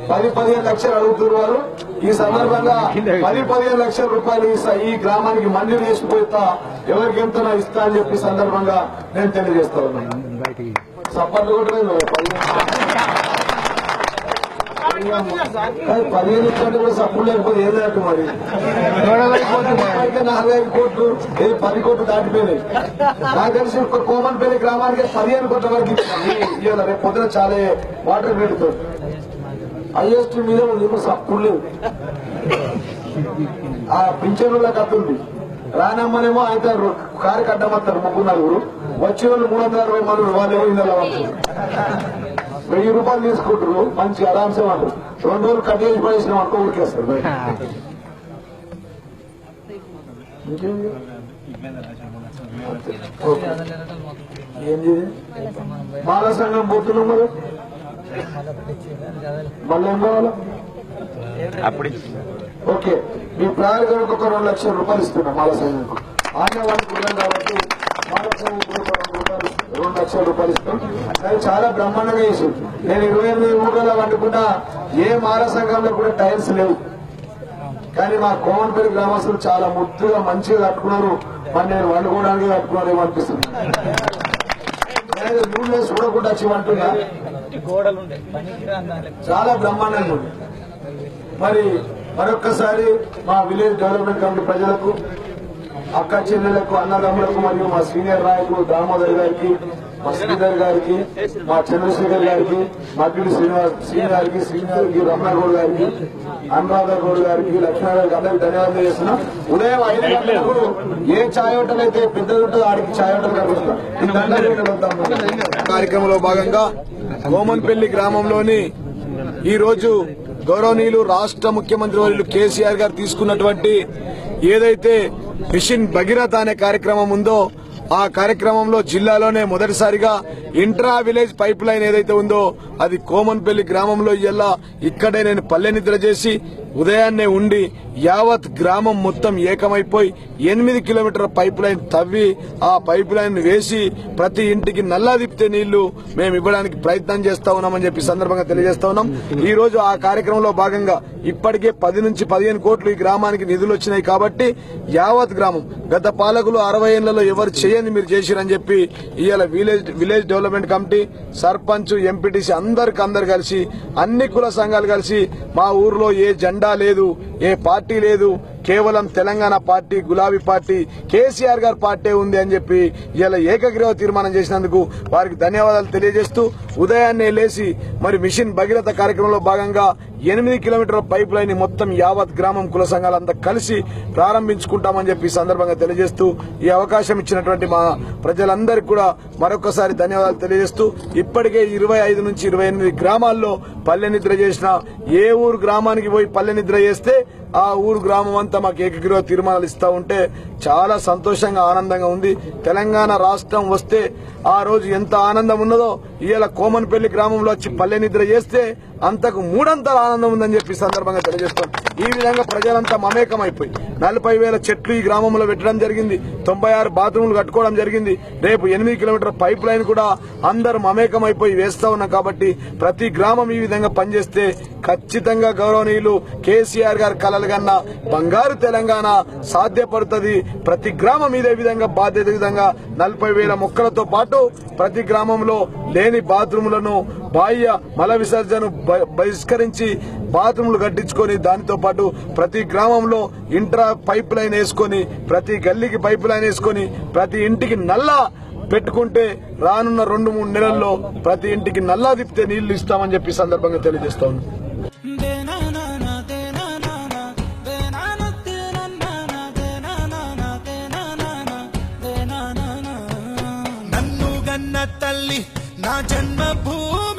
Speaker 5: 10-15 లక్షలు అడుగుతున్నారు. ఈ సందర్భంగా 10-15 లక్షల రూపాయలు ఈ గ్రామానికి మంజూరు చేసిపోతా ఎవరికి ఎంతనా ఇస్తా అని చెప్పి సందర్భంగా నేను తెలియజేస్తా ఉన్నాను. సప్పట్లు కూడా 15 ఇచ్చాడు కూడా సప్పుడు లేకపోతే ఏం లేదు. మరి 45 కోట్లు 10 కోట్లు దాటిపోయినాయి. నాకు తెలిసి ఒక కోమన్పల్లి గ్రామానికి 15 కోట్ల వరకు ఇవాళ రేపు పొద్దున చాలా వాటర్ పెడుతుంది. హైయెస్ట్ మీద నీకు సప్పుడు లేదు. ఆ పింఛన్ల కట్టుంది. రానమ్మనేమో అయితే కారు కట్టమత్తారు 3-4 వచ్చే వాళ్ళు 360 మంది వాళ్ళేమో ఇందులో 1000 రూపాయలు తీసుకుంటారు. మంచి ఆరాంసే వాళ్ళు 2 రోజులు కట్ చేసి పడేసిన అనుకో ఊరికేస్తారు. ఏంది బాల సంఘం పోతున్నాం మరి మళ్ళీ ఏం కావాలా? ఓకే, మీ ప్రాణానికి ఒక 2 లక్షల రూపాయలు ఇస్తున్నాం మాల సంఘంకు. ఆన్యవాళ్ళకి ఉన్నాం కాబట్టి మాల సంఘం 2 లక్షల రూపాయలు ఇస్తాం. కానీ చాలా బ్రహ్మాండంగా చేసింది. నేను 28 ఊళ్ళలో వండుకున్నా ఏ మాల సంఘంలో కూడా టైల్స్ లేవు. కానీ మా కోమన్పల్లి గ్రామస్తులు చాలా ముద్దుగా మంచిగా కట్టుకున్నారు. మరి నేను వండుకోవడానికి కట్టుకున్నారేమో అనిపిస్తుంది. ఊళ్ళో చూడకుండా వచ్చి వంటున్నా చాలా బ్రహ్మాండంగా ఉంది. మరి మరొక్కసారి మా విలేజ్ డెవలప్మెంట్ కమిటీ ప్రజలకు, అక్క చెల్లెలకు, అన్నదమ్ములకు మరియు మా సీనియర్ నాయకులు దామోదర్ గారికి, మా శ్రీధర్ గారికి, మా చంద్రశేఖర్ గారికి, మగ్గిడి శ్రీనివారికి, రమణగౌడ్ గారికి, అనురాధ గౌడ్ గారికి, లక్ష్మణ గారికి అందరికి ధన్యవాదాలు చేస్తున్నా. ఉదయం 5 గంటలకు ఏ ఛాయ్ హోటల్ అయితే పెద్దది ఉంటుందో ఆడికి ఛాయ్ హోటల్ కనిపిస్తాం.
Speaker 1: కార్యక్రమంలో భాగంగా కోమన్పల్లి గ్రామంలోని ఈ రోజు గౌరవనీయులు రాష్ట్ర ముఖ్యమంత్రి వర్యులు కేసీఆర్ గారు తీసుకున్నటువంటి ఏదైతే మిషన్ భగీరథ అనే కార్యక్రమం ఉందో ఆ కార్యక్రమంలో జిల్లాలోనే మొదటిసారిగా ఇంట్రా విలేజ్ పైప్ లైన్ ఏదైతే ఉందో అది కోమన్పల్లి గ్రామంలో ఇయ్యాల ఇక్కడే నేను పల్లె నిద్ర చేసి ఉదయాన్నే ఉండి యావత్ గ్రామం మొత్తం ఏకమైపోయి 8 కిలోమీటర్ల పైప్ లైన్ తవ్వి ఆ పైప్ లైన్ వేసి ప్రతి ఇంటికి నల్లా తిప్పితే నీళ్లు మేము ఇవ్వడానికి ప్రయత్నం చేస్తా ఉన్నామని చెప్పి సందర్భంగా తెలియజేస్తా ఉన్నాం. ఈ రోజు ఆ కార్యక్రమంలో భాగంగా ఇప్పటికే 10 నుంచి 15 కోట్లు ఈ గ్రామానికి నిధులు వచ్చినాయి. కాబట్టి యావత్ గ్రామం గత పాలకులు 60 ఏళ్లలో ఎవరు చేయని మీరు చేసిరని చెప్పి ఇవాళ village development committee, sarpanch, MPTC అందరు కలిసి అన్ని కుల సంఘాలు కలిసి మా ఊర్లో ఏ జెండా లేదు, ఏ పార్టీ లేదు, కేవలం తెలంగాణ పార్టీ, గులాబీ పార్టీ, కేసీఆర్ గారి పార్టీ ఉంది అని చెప్పి ఇలా ఏకగ్రీవ తీర్మానం చేసినందుకు వారికి ధన్యవాదాలు తెలియజేస్తూ ఉదయాన్నే లేచి మరి మిషన్ భగీరథ కార్యక్రమంలో భాగంగా 8 కిలోమీటర్ల పైప్ లైన్ మొత్తం యావత్ గ్రామం కుల సంఘాలంతా కలిసి ప్రారంభించుకుంటామని చెప్పి సందర్భంగా తెలియజేస్తూ ఈ అవకాశం ఇచ్చినటువంటి మా ప్రజలందరికీ కూడా మరొకసారి ధన్యవాదాలు తెలియజేస్తూ ఇప్పటికే 25 నుంచి 28 గ్రామాల్లో పల్లె నిద్ర చేసిన ఏ ఊరు గ్రామానికి పోయి పల్లె నిద్ర చేస్తే ఆ ఊరు గ్రామం అంతా మాకు ఏకగ్రీవ తీర్మానాలు ఇస్తా ఉంటే చాలా సంతోషంగా ఆనందంగా ఉంది. తెలంగాణ రాష్ట్రం వస్తే ఆ రోజు ఎంత ఆనందం ఉన్నదో ఇవాళ కోమన్పల్లి గ్రామంలో వచ్చి పల్లె నిద్ర చేస్తే అంతకు మూడంతల ఆనందం ఉందని చెప్పి సందర్భంగా తెలియజేస్తాం. ఈ విధంగా ప్రజలంతా మమేకం అయిపోయి 40,000 చెట్లు ఈ గ్రామంలో పెట్టడం జరిగింది. 96 బాత్రూములు కట్టుకోవడం జరిగింది. రేపు 8 కిలోమీటర్ పైప్ లైన్ కూడా అందరూ మమేకం అయిపోయి వేస్తా ఉన్నాం. కాబట్టి ప్రతి గ్రామం ఈ విధంగా పనిచేస్తే ఖచ్చితంగా గౌరవనీయులు కేసీఆర్ గారి కలలు కన్నా బంగారు తెలంగాణ సాధ్యపడుతుంది. ప్రతి గ్రామం ఇదే విధంగా బాధ్యత విధంగా 40,000 మొక్కలతో పాటు ప్రతి గ్రామంలో లేని బాత్రూములను బాహ్య మల విసర్జన బహిష్కరించి బాత్రూములు కట్టించుకొని దానితో పాటు ప్రతి గ్రామంలో ఇంట్రా పైప్ లైన్ వేసుకొని ప్రతి గల్లీకి పైప్ లైన్ వేసుకొని ప్రతి ఇంటికి నల్లా పెట్టుకుంటే రానున్న 2-3 నెలల్లో ప్రతి ఇంటికి నల్లా తిప్పితే నీళ్లు ఇస్తామని చెప్పి సందర్భంగా తెలియజేస్తా ఉన్నాం.
Speaker 7: నన్ను గన్న తల్లి నా జన్మభూమి